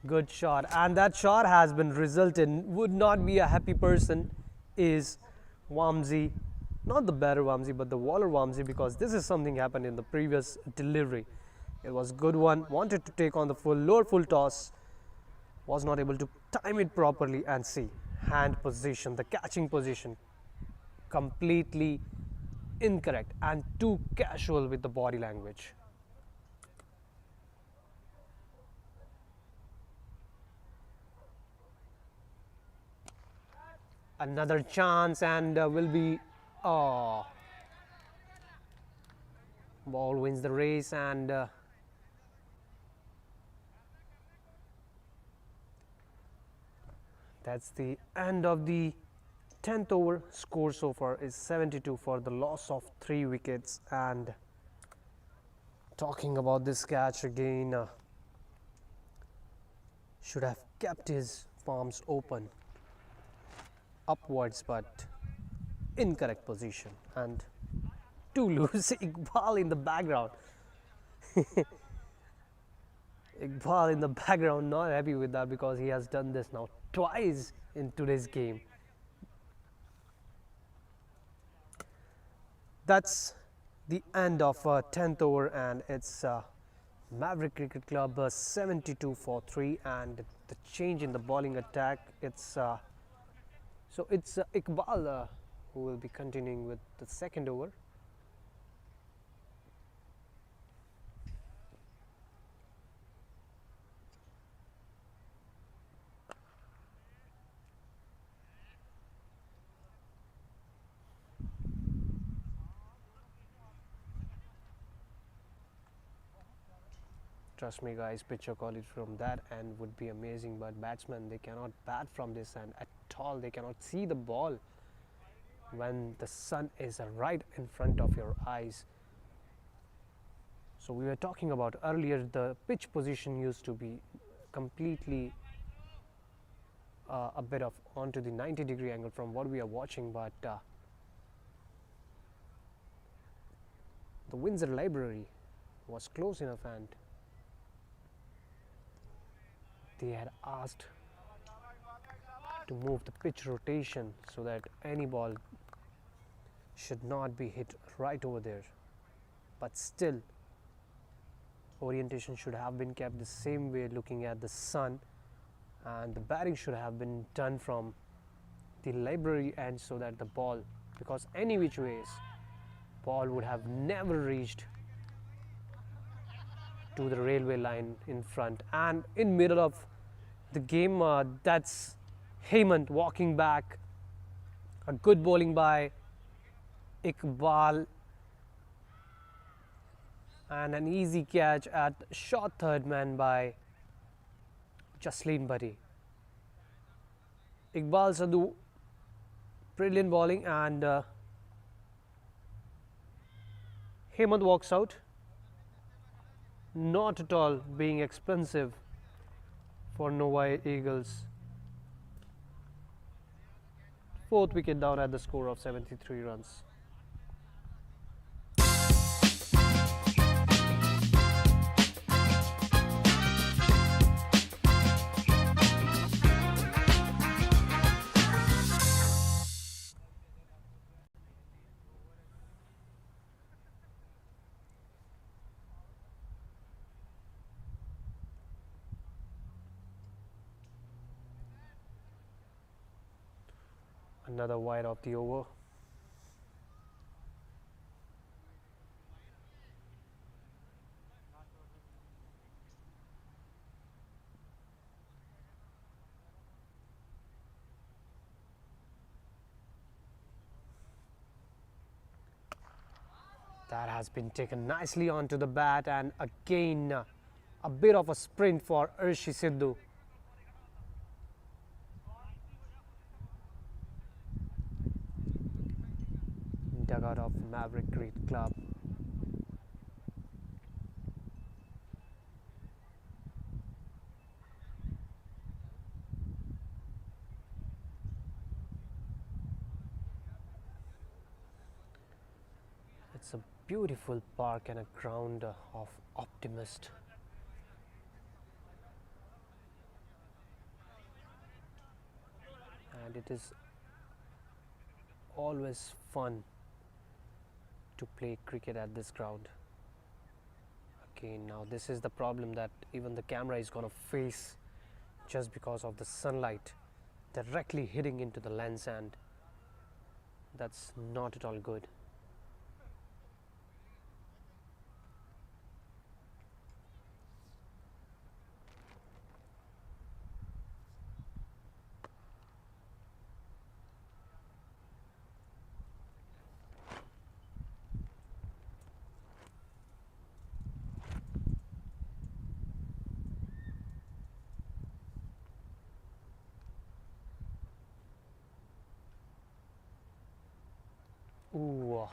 Good shot, and that shot has been resulted. Would not be a happy person is Vamsi, not the batter Vamsi, but the bowler Vamsi, because this is something happened in the previous delivery. It was a good one, wanted to take on the full lower full toss, was not able to time it properly, and see, hand position, the catching position, completely incorrect and too casual with the body language. Another chance, and will be, oh, ball wins the race, and that's the end of the 10th over. Score so far is 72 for the loss of 3 wickets. And talking about this catch again, should have kept his palms open upwards, but incorrect position and too loose. Iqbal in the background. Iqbal in the background not happy with that, because he has done this now twice in today's game. That's the end of 10th over, and it's Maverick Cricket Club 72 for 3. And the change in the bowling attack, it's Iqbal who will be continuing with the second over. Trust me guys, pitcher quality from that end would be amazing, but batsmen, they cannot bat from this end at all. They cannot see the ball when the sun is right in front of your eyes. So we were talking about earlier, the pitch position used to be completely a bit of onto the 90-degree angle from what we are watching, but the Windsor Library was close enough, and they had asked to move the pitch rotation so that any ball should not be hit right over there. But still, orientation should have been kept the same way, looking at the sun, and the batting should have been done from the library end, so that the ball, because any which ways, ball would have never reached to the railway line in front. And in middle of the game, that's Hemant walking back, a good bowling by Iqbal, and an easy catch at short third man by Jasleen Buddy. Iqbal Sadhu, brilliant bowling, and Hemant walks out, not at all being expensive for Novi Eagles. 4th wicket down at the score of 73 runs. Another wide of the over. That has been taken nicely onto the bat, and again a bit of a sprint for Arshi Sidhu. Dugout of Maverick Cricket Club. It's a beautiful park and a ground of Optimist. And it is always fun to play cricket at this ground. Okay, now this is the problem, that even the camera is going to face just because of the sunlight directly hitting into the lens, and that's not at all good. Ooh,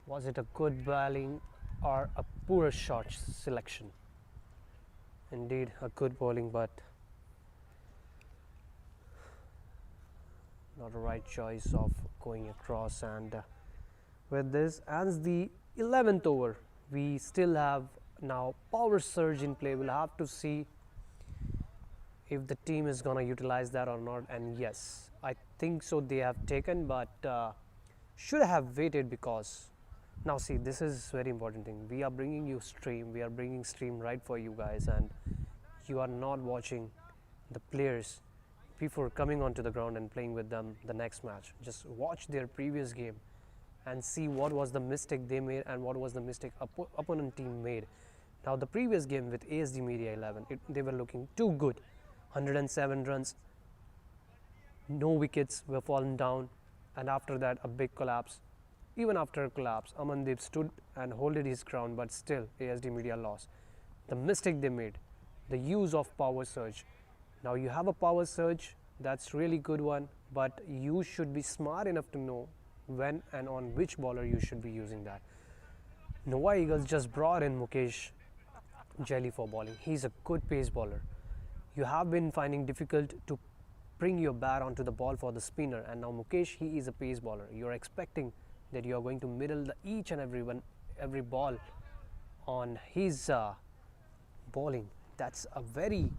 was it a good bowling or a poor shot selection? Indeed, a good bowling, but not a right choice of going across. And with this ends the 11th over. We still have now power surge in play. We'll have to see if the team is gonna utilize that or not. And yes, I think so they have taken, but should have waited, because now see, this is very important thing. We are bringing you stream, we are bringing stream right for you guys, and you are not watching the players before coming onto the ground and playing with them the next match. Just watch their previous game and see what was the mistake they made and what was the mistake opponent team made. Now the previous game with ASD Media 11, they were looking too good. 107 runs, no wickets were fallen down, and after that a big collapse. Even after a collapse, Amandeep stood and holded his ground, but still ASD Media lost. The mistake they made, the use of power surge. Now you have a power surge, that's really good one, but you should be smart enough to know when and on which bowler you should be using that. Novi Eagles just brought in Mukesh Jelly for bowling. He's a good pace bowler. You have been finding difficult to bring your bat onto the ball for the spinner, and now Mukesh, he is a pace bowler. You're expecting that you are going to middle each and every ball on his bowling. That's a very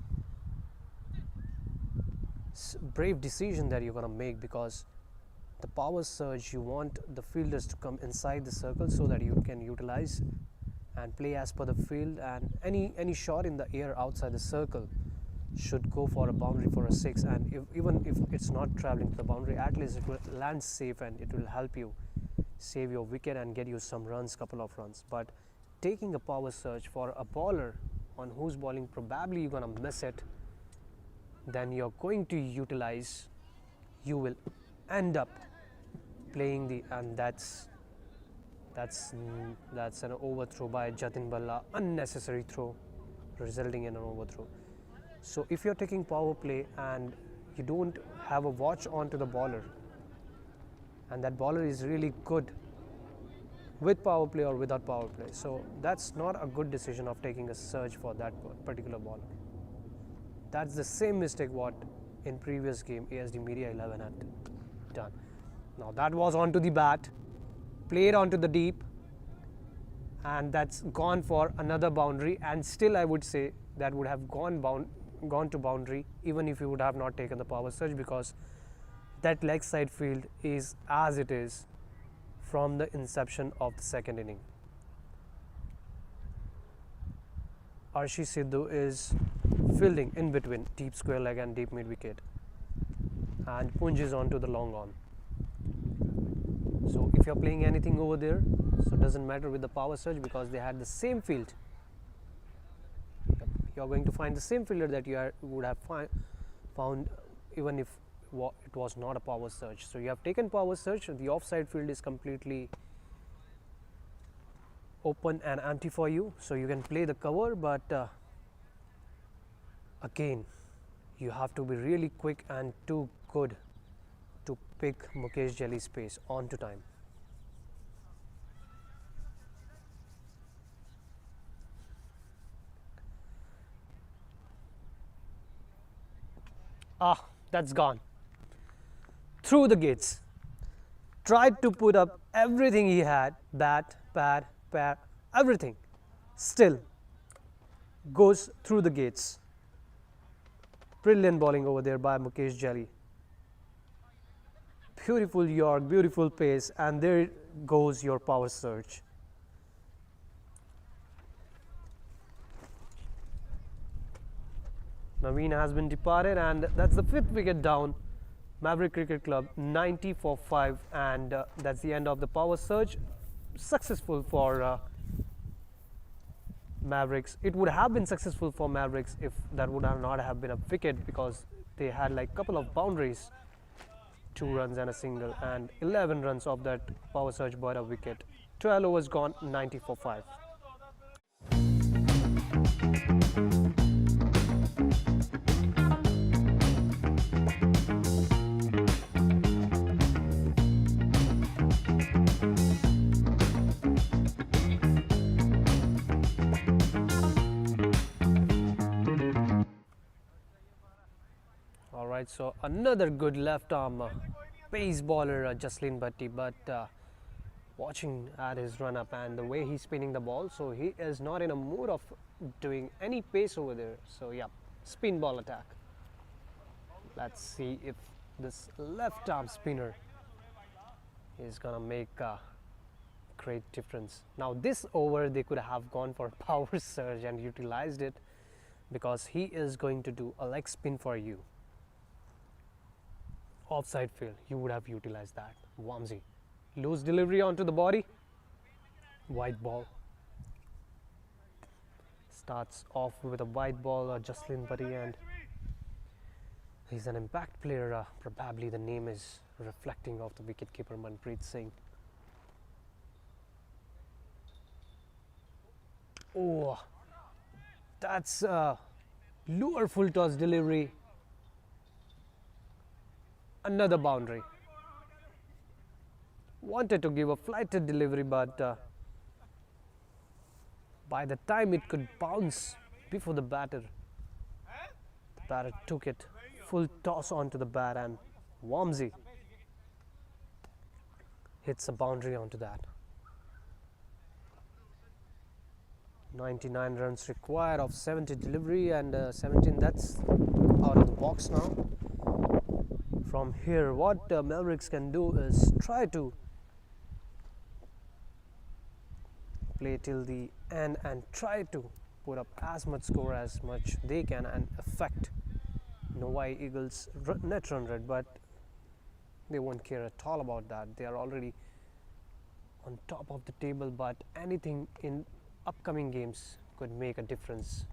brave decision that you're going to make, because the power surge, you want the fielders to come inside the circle so that you can utilize and play as per the field, and any shot in the air outside the circle should go for a boundary for a 6, and even if it's not traveling to the boundary, at least it will land safe and it will help you save your wicket and get you some runs, couple of runs. But taking a power surge for a bowler on whose bowling probably you're gonna miss it, then you're going to utilize, you will end up playing the, and that's an overthrow by Jatin Balla, unnecessary throw resulting in an overthrow. So if you're taking power play and you don't have a watch onto the bowler, and that bowler is really good with power play or without power play, so that's not a good decision of taking a surge for that particular bowler. That's the same mistake what in previous game ASD Media 11 had done. Now that was onto the bat, played onto the deep, and that's gone for another boundary, and still I would say that would have gone to boundary even if you would have not taken the power surge, because that leg side field is as it is from the inception of the second inning. Arshi Sidhu is fielding in between deep square leg and deep mid wicket, and Punj is on to the long on. So if you're playing anything over there, so it doesn't matter with the power surge, because they had the same field. You're going to find the same fielder that you would have found even if it was not a power surge. So you have taken power surge, the offside field is completely open and empty for you, so you can play the cover, but again you have to be really quick and too good to pick Mukesh Jelly's pace onto time. That's gone through the gates. Tried to put up everything he had, bat, pad, everything, still goes through the gates. Brilliant bowling over there by Mukesh Jelly. Beautiful York, beautiful pace, and there goes your power surge. Naveen has been departed, and that's the 5th wicket down. Maverick Cricket Club 90 for 5, and that's the end of the power surge. Successful for Mavericks. It would have been successful for Mavericks if that would have not have been a wicket, because they had like couple of boundaries, 2 runs and a single, and 11 runs of that power surge but a wicket. 12 overs gone, 90 for 5. Alright, so another good left arm pace bowler, Jaslin Bhatti, but watching at his run up and the way he's spinning the ball, so he is not in a mood of doing any pace over there. So yeah, spin ball attack. Let's see if this left arm spinner is gonna make a great difference. Now this over they could have gone for power surge and utilized it, because he is going to do a leg spin for you. Offside field, you would have utilized that. Wamsi, loose delivery onto the body, white ball. Starts off with a white ball, Jaslin Bhatti, and he's an impact player. Probably the name is reflecting off the wicketkeeper Manpreet Singh. Oh, that's lure full toss delivery. Another boundary. Wanted to give a flighted delivery, but by the time it could bounce before the batter took it. Full toss onto the bat, and Wamsi hits a boundary onto that. 99 runs required of 70 delivery, and 17, that's out of the box now. From here, what Mavericks can do is try to play till the end and try to put up as much score as much they can and affect Novi Eagles net run rate, but they won't care at all about that. They are already on top of the table, but anything in upcoming games could make a difference.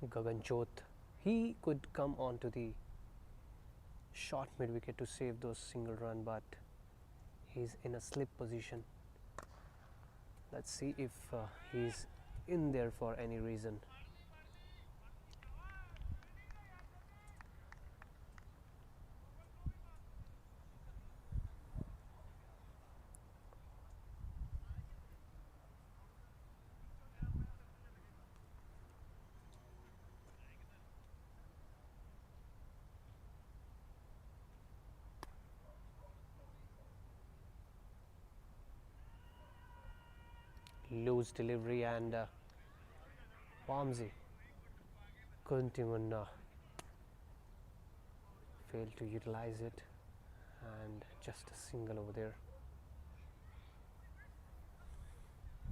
Gaganjot, he could come onto the short mid wicket to save those single run, but he's in a slip position. Let's see if he's in there for any reason. Loose delivery, and Wamsi couldn't even fail to utilize it, and just a single over there.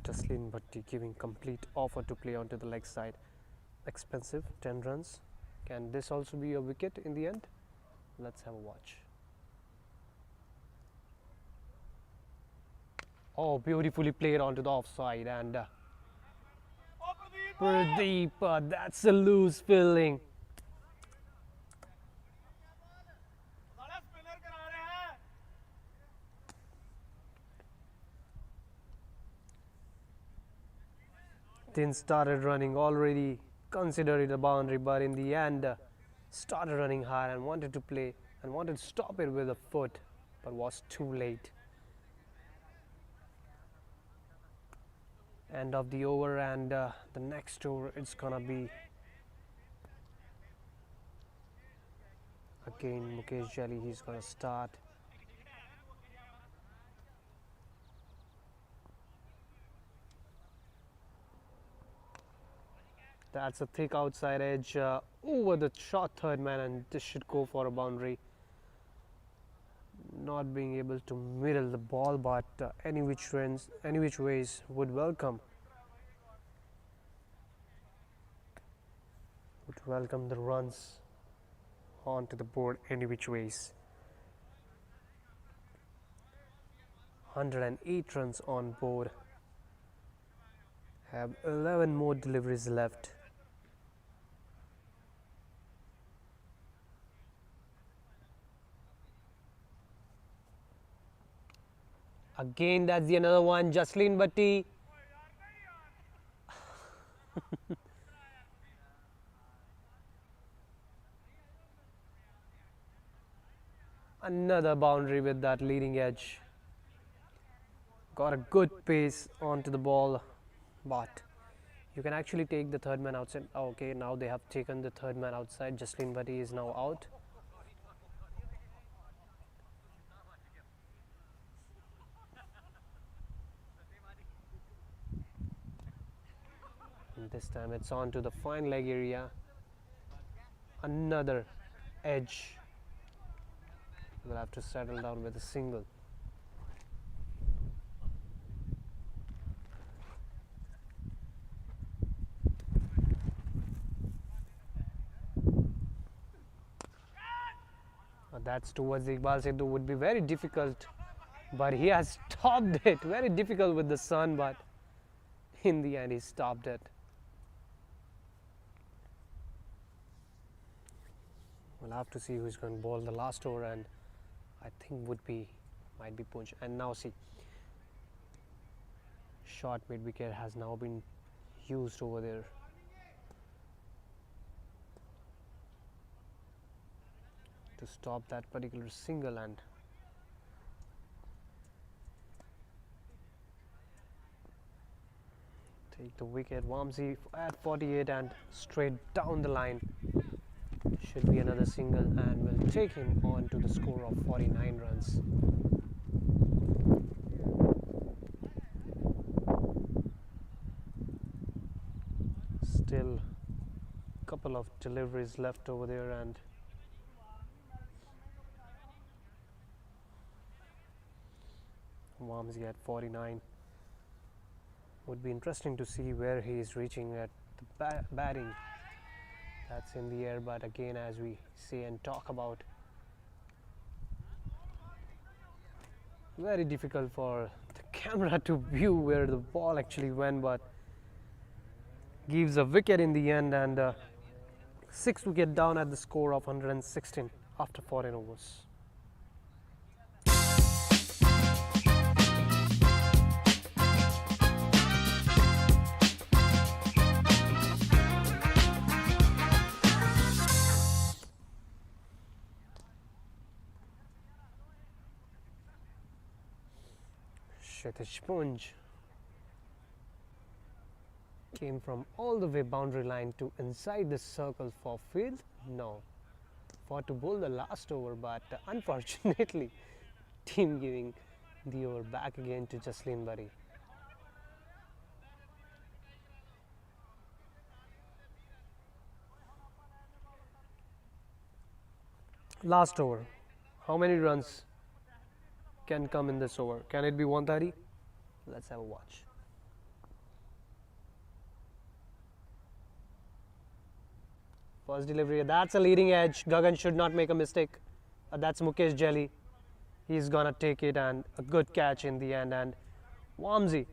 Jaslin Bhatti giving complete offer to play onto the leg side. Expensive, 10 runs. Can this also be a wicket in the end? Let's have a watch. Oh, beautifully played onto the offside, and Pradeep, that's a loose filling. Then started running, already considered it a boundary, but in the end started running hard and wanted to play and wanted to stop it with a foot, but was too late. End of the over, and the next over it's gonna be again Mukesh Jelly. He's gonna start. That's a thick outside edge over the short third man, and this should go for a boundary. Not being able to middle the ball, but any which ways would welcome. Would welcome the runs onto the board any which ways. 108 runs on board. Have 11 more deliveries left. Again, that's the another one. Jaslin Bhatti. Another boundary with that leading edge. Got a good pace onto the ball, but you can actually take the third man outside. Okay, now they have taken the third man outside. Jaslin Bhatti is now out. And this time it's on to the fine leg area. Another edge. We'll have to settle down with a single. That's towards the Iqbal Sidhu. Would be very difficult, but he has stopped it. Very difficult with the sun, but in the end he stopped it. We'll have to see who's going to bowl the last over, and I think might be Punch. And now see, short mid wicket has now been used over there. To stop that particular single, and take the wicket. Wamsi at 48 and straight down the line. Should be another single, and will take him on to the score of 49 runs. Still a couple of deliveries left over there, and Wamsi at 49. Would be interesting to see where he is reaching at the batting. That's in the air, but again, as we say and talk about, very difficult for the camera to view where the ball actually went, but gives a wicket in the end, and 6th wicket down at the score of 116 after 14 overs. Kshitij Punj came from all the way boundary line to inside the circle for field. No, for to bowl the last over, but unfortunately team giving the over back again to Jaslin Bhatti. Last over. How many runs can come in this over? Can it be 130? Let's have a watch. First delivery, that's a leading edge. Gagan should not make a mistake. That's Mukesh Jelly. He's gonna take it, and a good catch in the end. And Wamsi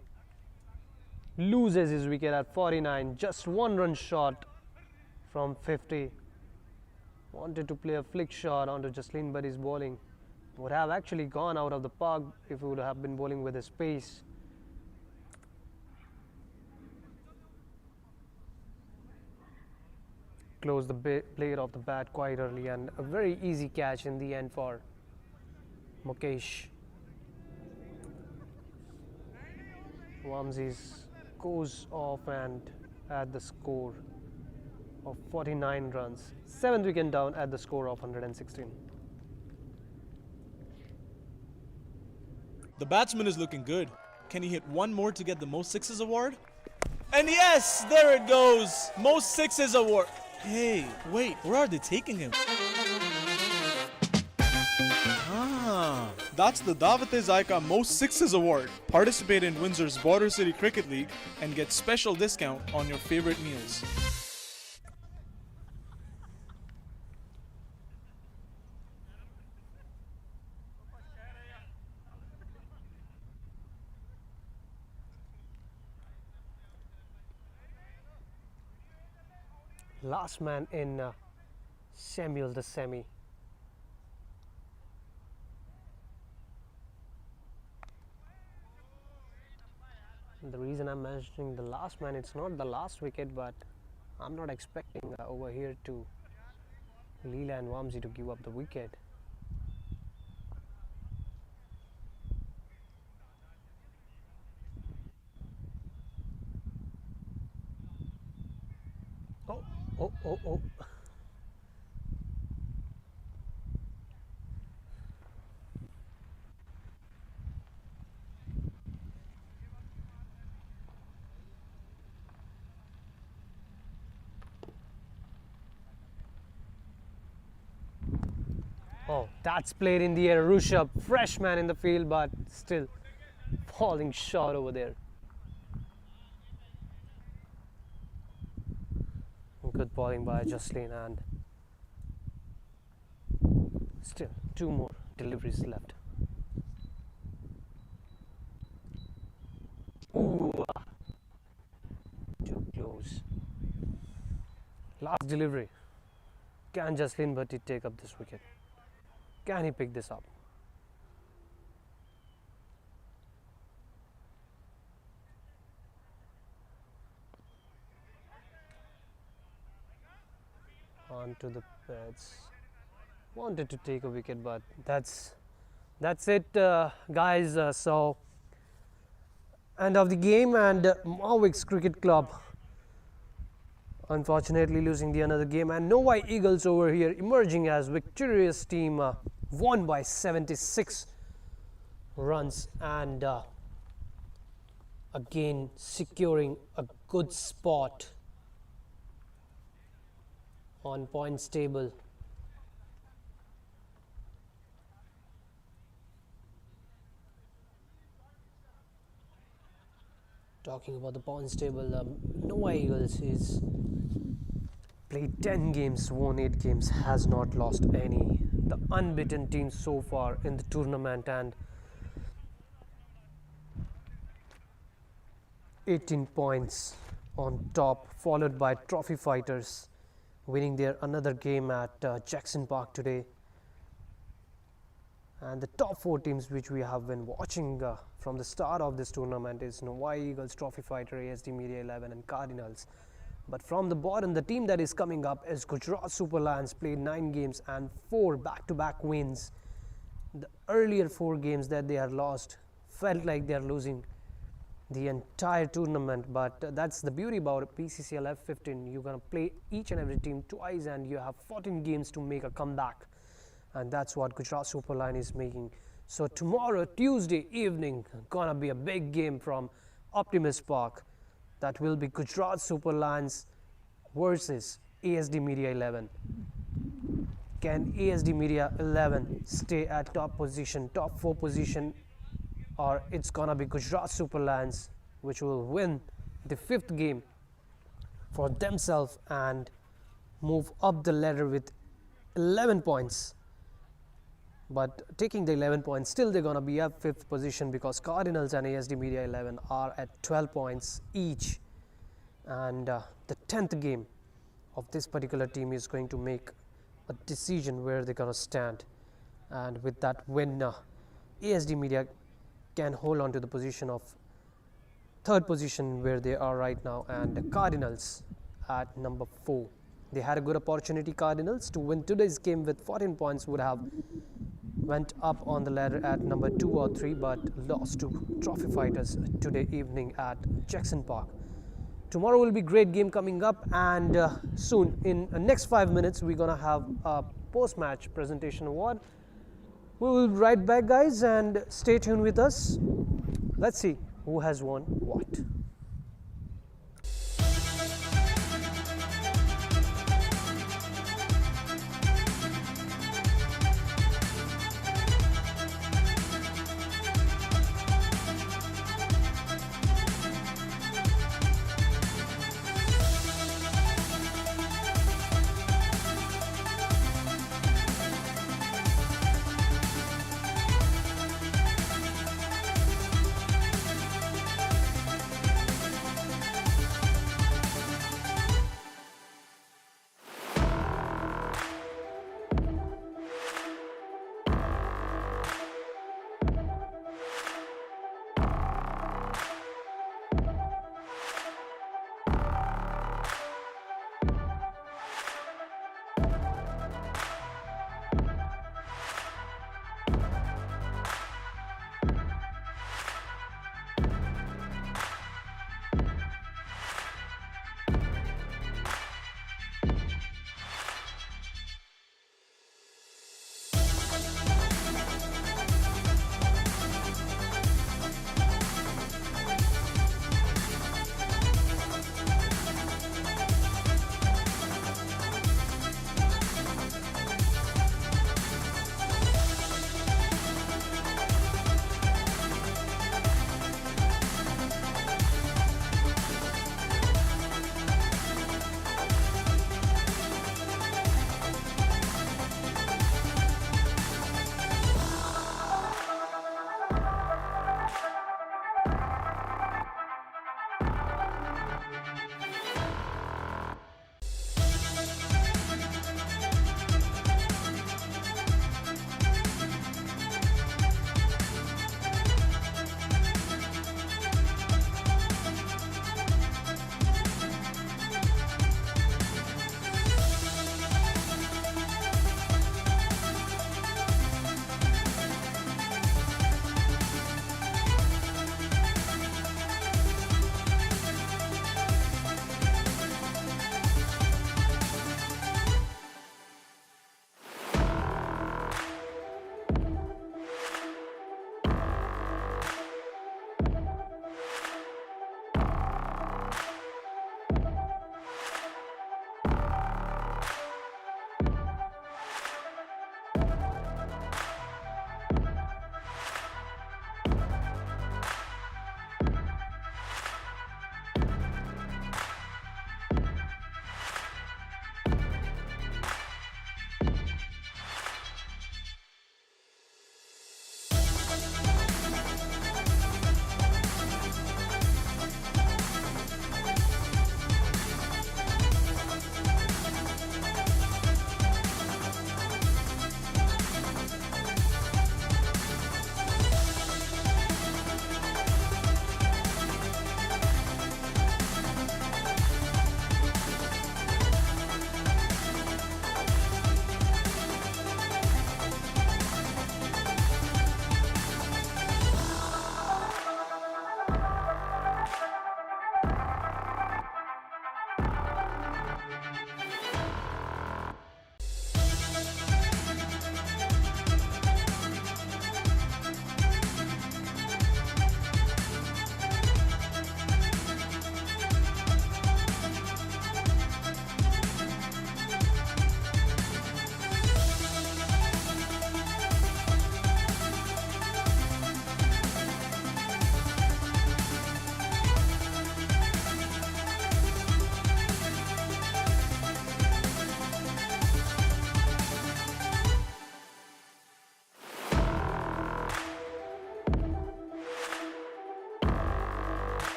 loses his wicket at 49, just 1 run short from 50. Wanted to play a flick shot onto Jaslin Bhatti's bowling. Would have actually gone out of the park if he would have been bowling with his pace. close the blade of the bat quite early, and a very easy catch in the end for Mukesh. Wamsi's goes off and at the score of 49 runs. 7th wicket down at the score of 116. The batsman is looking good. Can he hit one more to get the most sixes award? And yes, there it goes. Most sixes award. Hey, wait, where are they taking him? That's the Dawat-e-Zaiqa Most Sixes Award. Participate in Windsor's Border City Cricket League and get special discount on your favorite meals. Last man in Samuel the Semi. The reason I'm mentioning the last man, it's not the last wicket, but I'm not expecting over here to Leela and Wamsi to give up the wicket. Oh. Oh, that's played in the air. Rushabh, fresh man in the field, but still falling short over there. Good bowling by Jaslin, and still 2 more deliveries left. Ooh, too close. Last delivery. Can Jaslin Bhatti take up this wicket? Can he pick this up? On to the pads. Wanted to take a wicket, but that's it, guys. So end of the game, and Mavericks Cricket Club unfortunately losing the another game, and Novi Eagles over here emerging as victorious team, won by 76 runs, and again securing a good spot on points table. Talking about the points table, Novi Eagles is played 10 games, won 8 games, has not lost any. The unbeaten team so far in the tournament, and 18 points on top, followed by Trophy Fighters winning their another game at Jackson Park today. And the top 4 teams which we have been watching from the start of this tournament is Novi Eagles, Trophy Fighter, ASD Media 11 and Cardinals. But from the bottom, the team that is coming up is Gujarat Super Lions, played 9 games and 4 back-to-back wins. The earlier 4 games that they had lost felt like they are losing the entire tournament, but that's the beauty about BCCL F15. You're going to play each and every team twice, and you have 14 games to make a comeback. And that's what Gujarat Super Lions is making. So tomorrow, Tuesday evening, gonna be a big game from Optimist Park. That will be Gujarat Super Lions versus ASD Media 11. Can ASD Media 11 stay at top 4 position, or it's gonna be Gujarat Super Lions which will win the 5th game for themselves and move up the ladder with 11 points. But taking the 11 points, still they're going to be at 5th position, because Cardinals and ASD Media 11 are at 12 points each. And the 10th game of this particular team is going to make a decision where they're going to stand. And with that win, ASD Media can hold on to the position of 3rd position where they are right now, and the Cardinals at number 4 They had a good opportunity. Cardinals to win today's game with 14 points would have went up on the ladder at number 2 or 3, but lost to Trophy Fighters today evening at Jackson Park. Tomorrow will be great game coming up, and soon in the next 5 minutes we're gonna have a post-match presentation award. We will be right back, guys, and stay tuned with us. Let's see who has won what.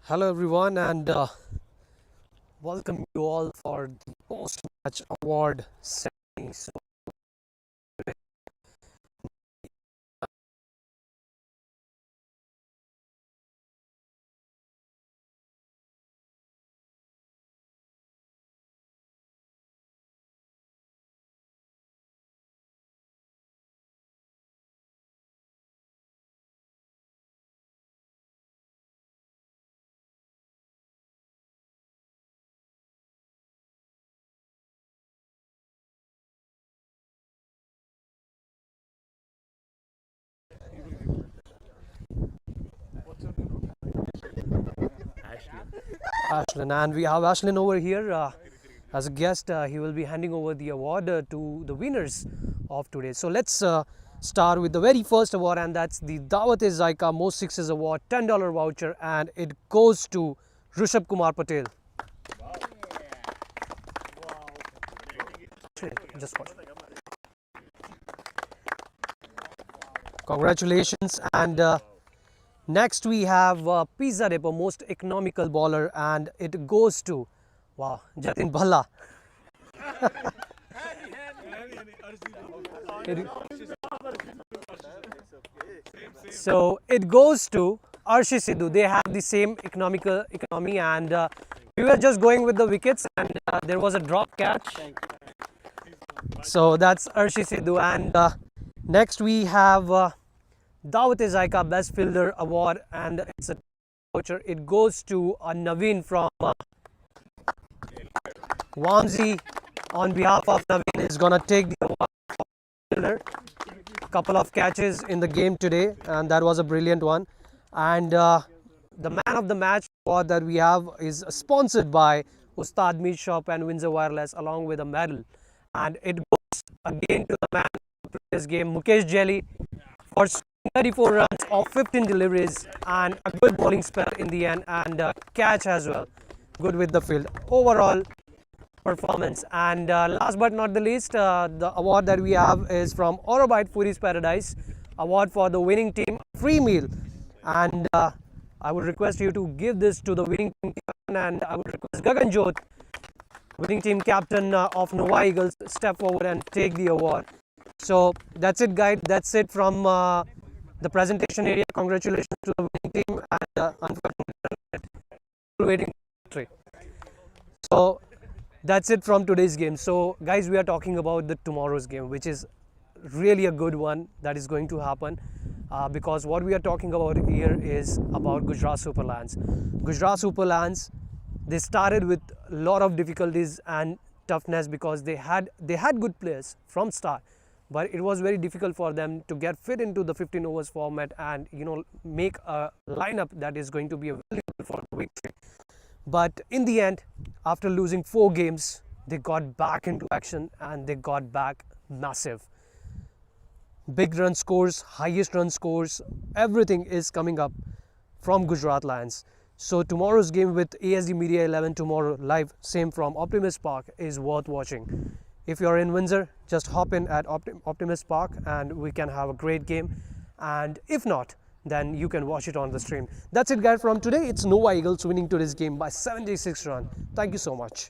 Hello everyone, and welcome you all for the post-match award ceremony. So, Ashlyn, and we have Ashlyn over here as a guest. He will be handing over the award to the winners of today. So let's start with the very first award, and that's the Dawat-e-Zaika Most Sixes Award, $10 voucher, and it goes to Rishabh Kumar Patel. Just watch. Congratulations. And next we have Pizza Depot Most Economical Bowler, and it goes to, wow, Jatin Bhalla. So it goes to Arshi Sidhu. They have the same economy, and we were just going with the wickets, and there was a drop catch. So that's Arshi Sidhu. And next we have Dawat-e-Zaika Best Fielder Award, and it's a voucher. It goes to Naveen from Wamsi. On behalf of Naveen, is gonna take the award for fielder. Couple of catches in the game today, and that was a brilliant one. And the man of the match award that we have is sponsored by Ustad Meat Shop and Windsor Wireless, along with a medal. And it goes again to the man of this game, Mukesh Jelly, for 34 runs of 15 deliveries and a good bowling spell in the end, and catch as well. Good with the field. Overall performance. And last but not the least, the award that we have is from Orobite Foodies Paradise, award for the winning team, free meal. And I would request you to give this to the winning team captain, and I would request Gagan Jot, winning team captain of Novi Eagles, step forward and take the award. So that's it, guys. That's it from the presentation area. Congratulations to the winning team, and unfortunately waiting. So that's it from today's game. So guys, we are talking about the tomorrow's game, which is really a good one that is going to happen, because what we are talking about here is about Gujarat Super Lions. Gujarat Super Lions, they started with a lot of difficulties and toughness because they had good players from start, but it was very difficult for them to get fit into the 15 overs format and make a lineup that is going to be available for the victory. But in the end, after losing 4 games, they got back into action, and they got back massive. Big run scores, highest run scores, everything is coming up from Gujarat Lions. So tomorrow's game with ASD Media 11 tomorrow live, same from Optimist Park, is worth watching. If you're in Windsor, just hop in at Optimist Park and we can have a great game. And if not, then you can watch it on the stream. That's it, guys, from today. It's Novi Eagles winning today's game by 76 runs. Thank you so much.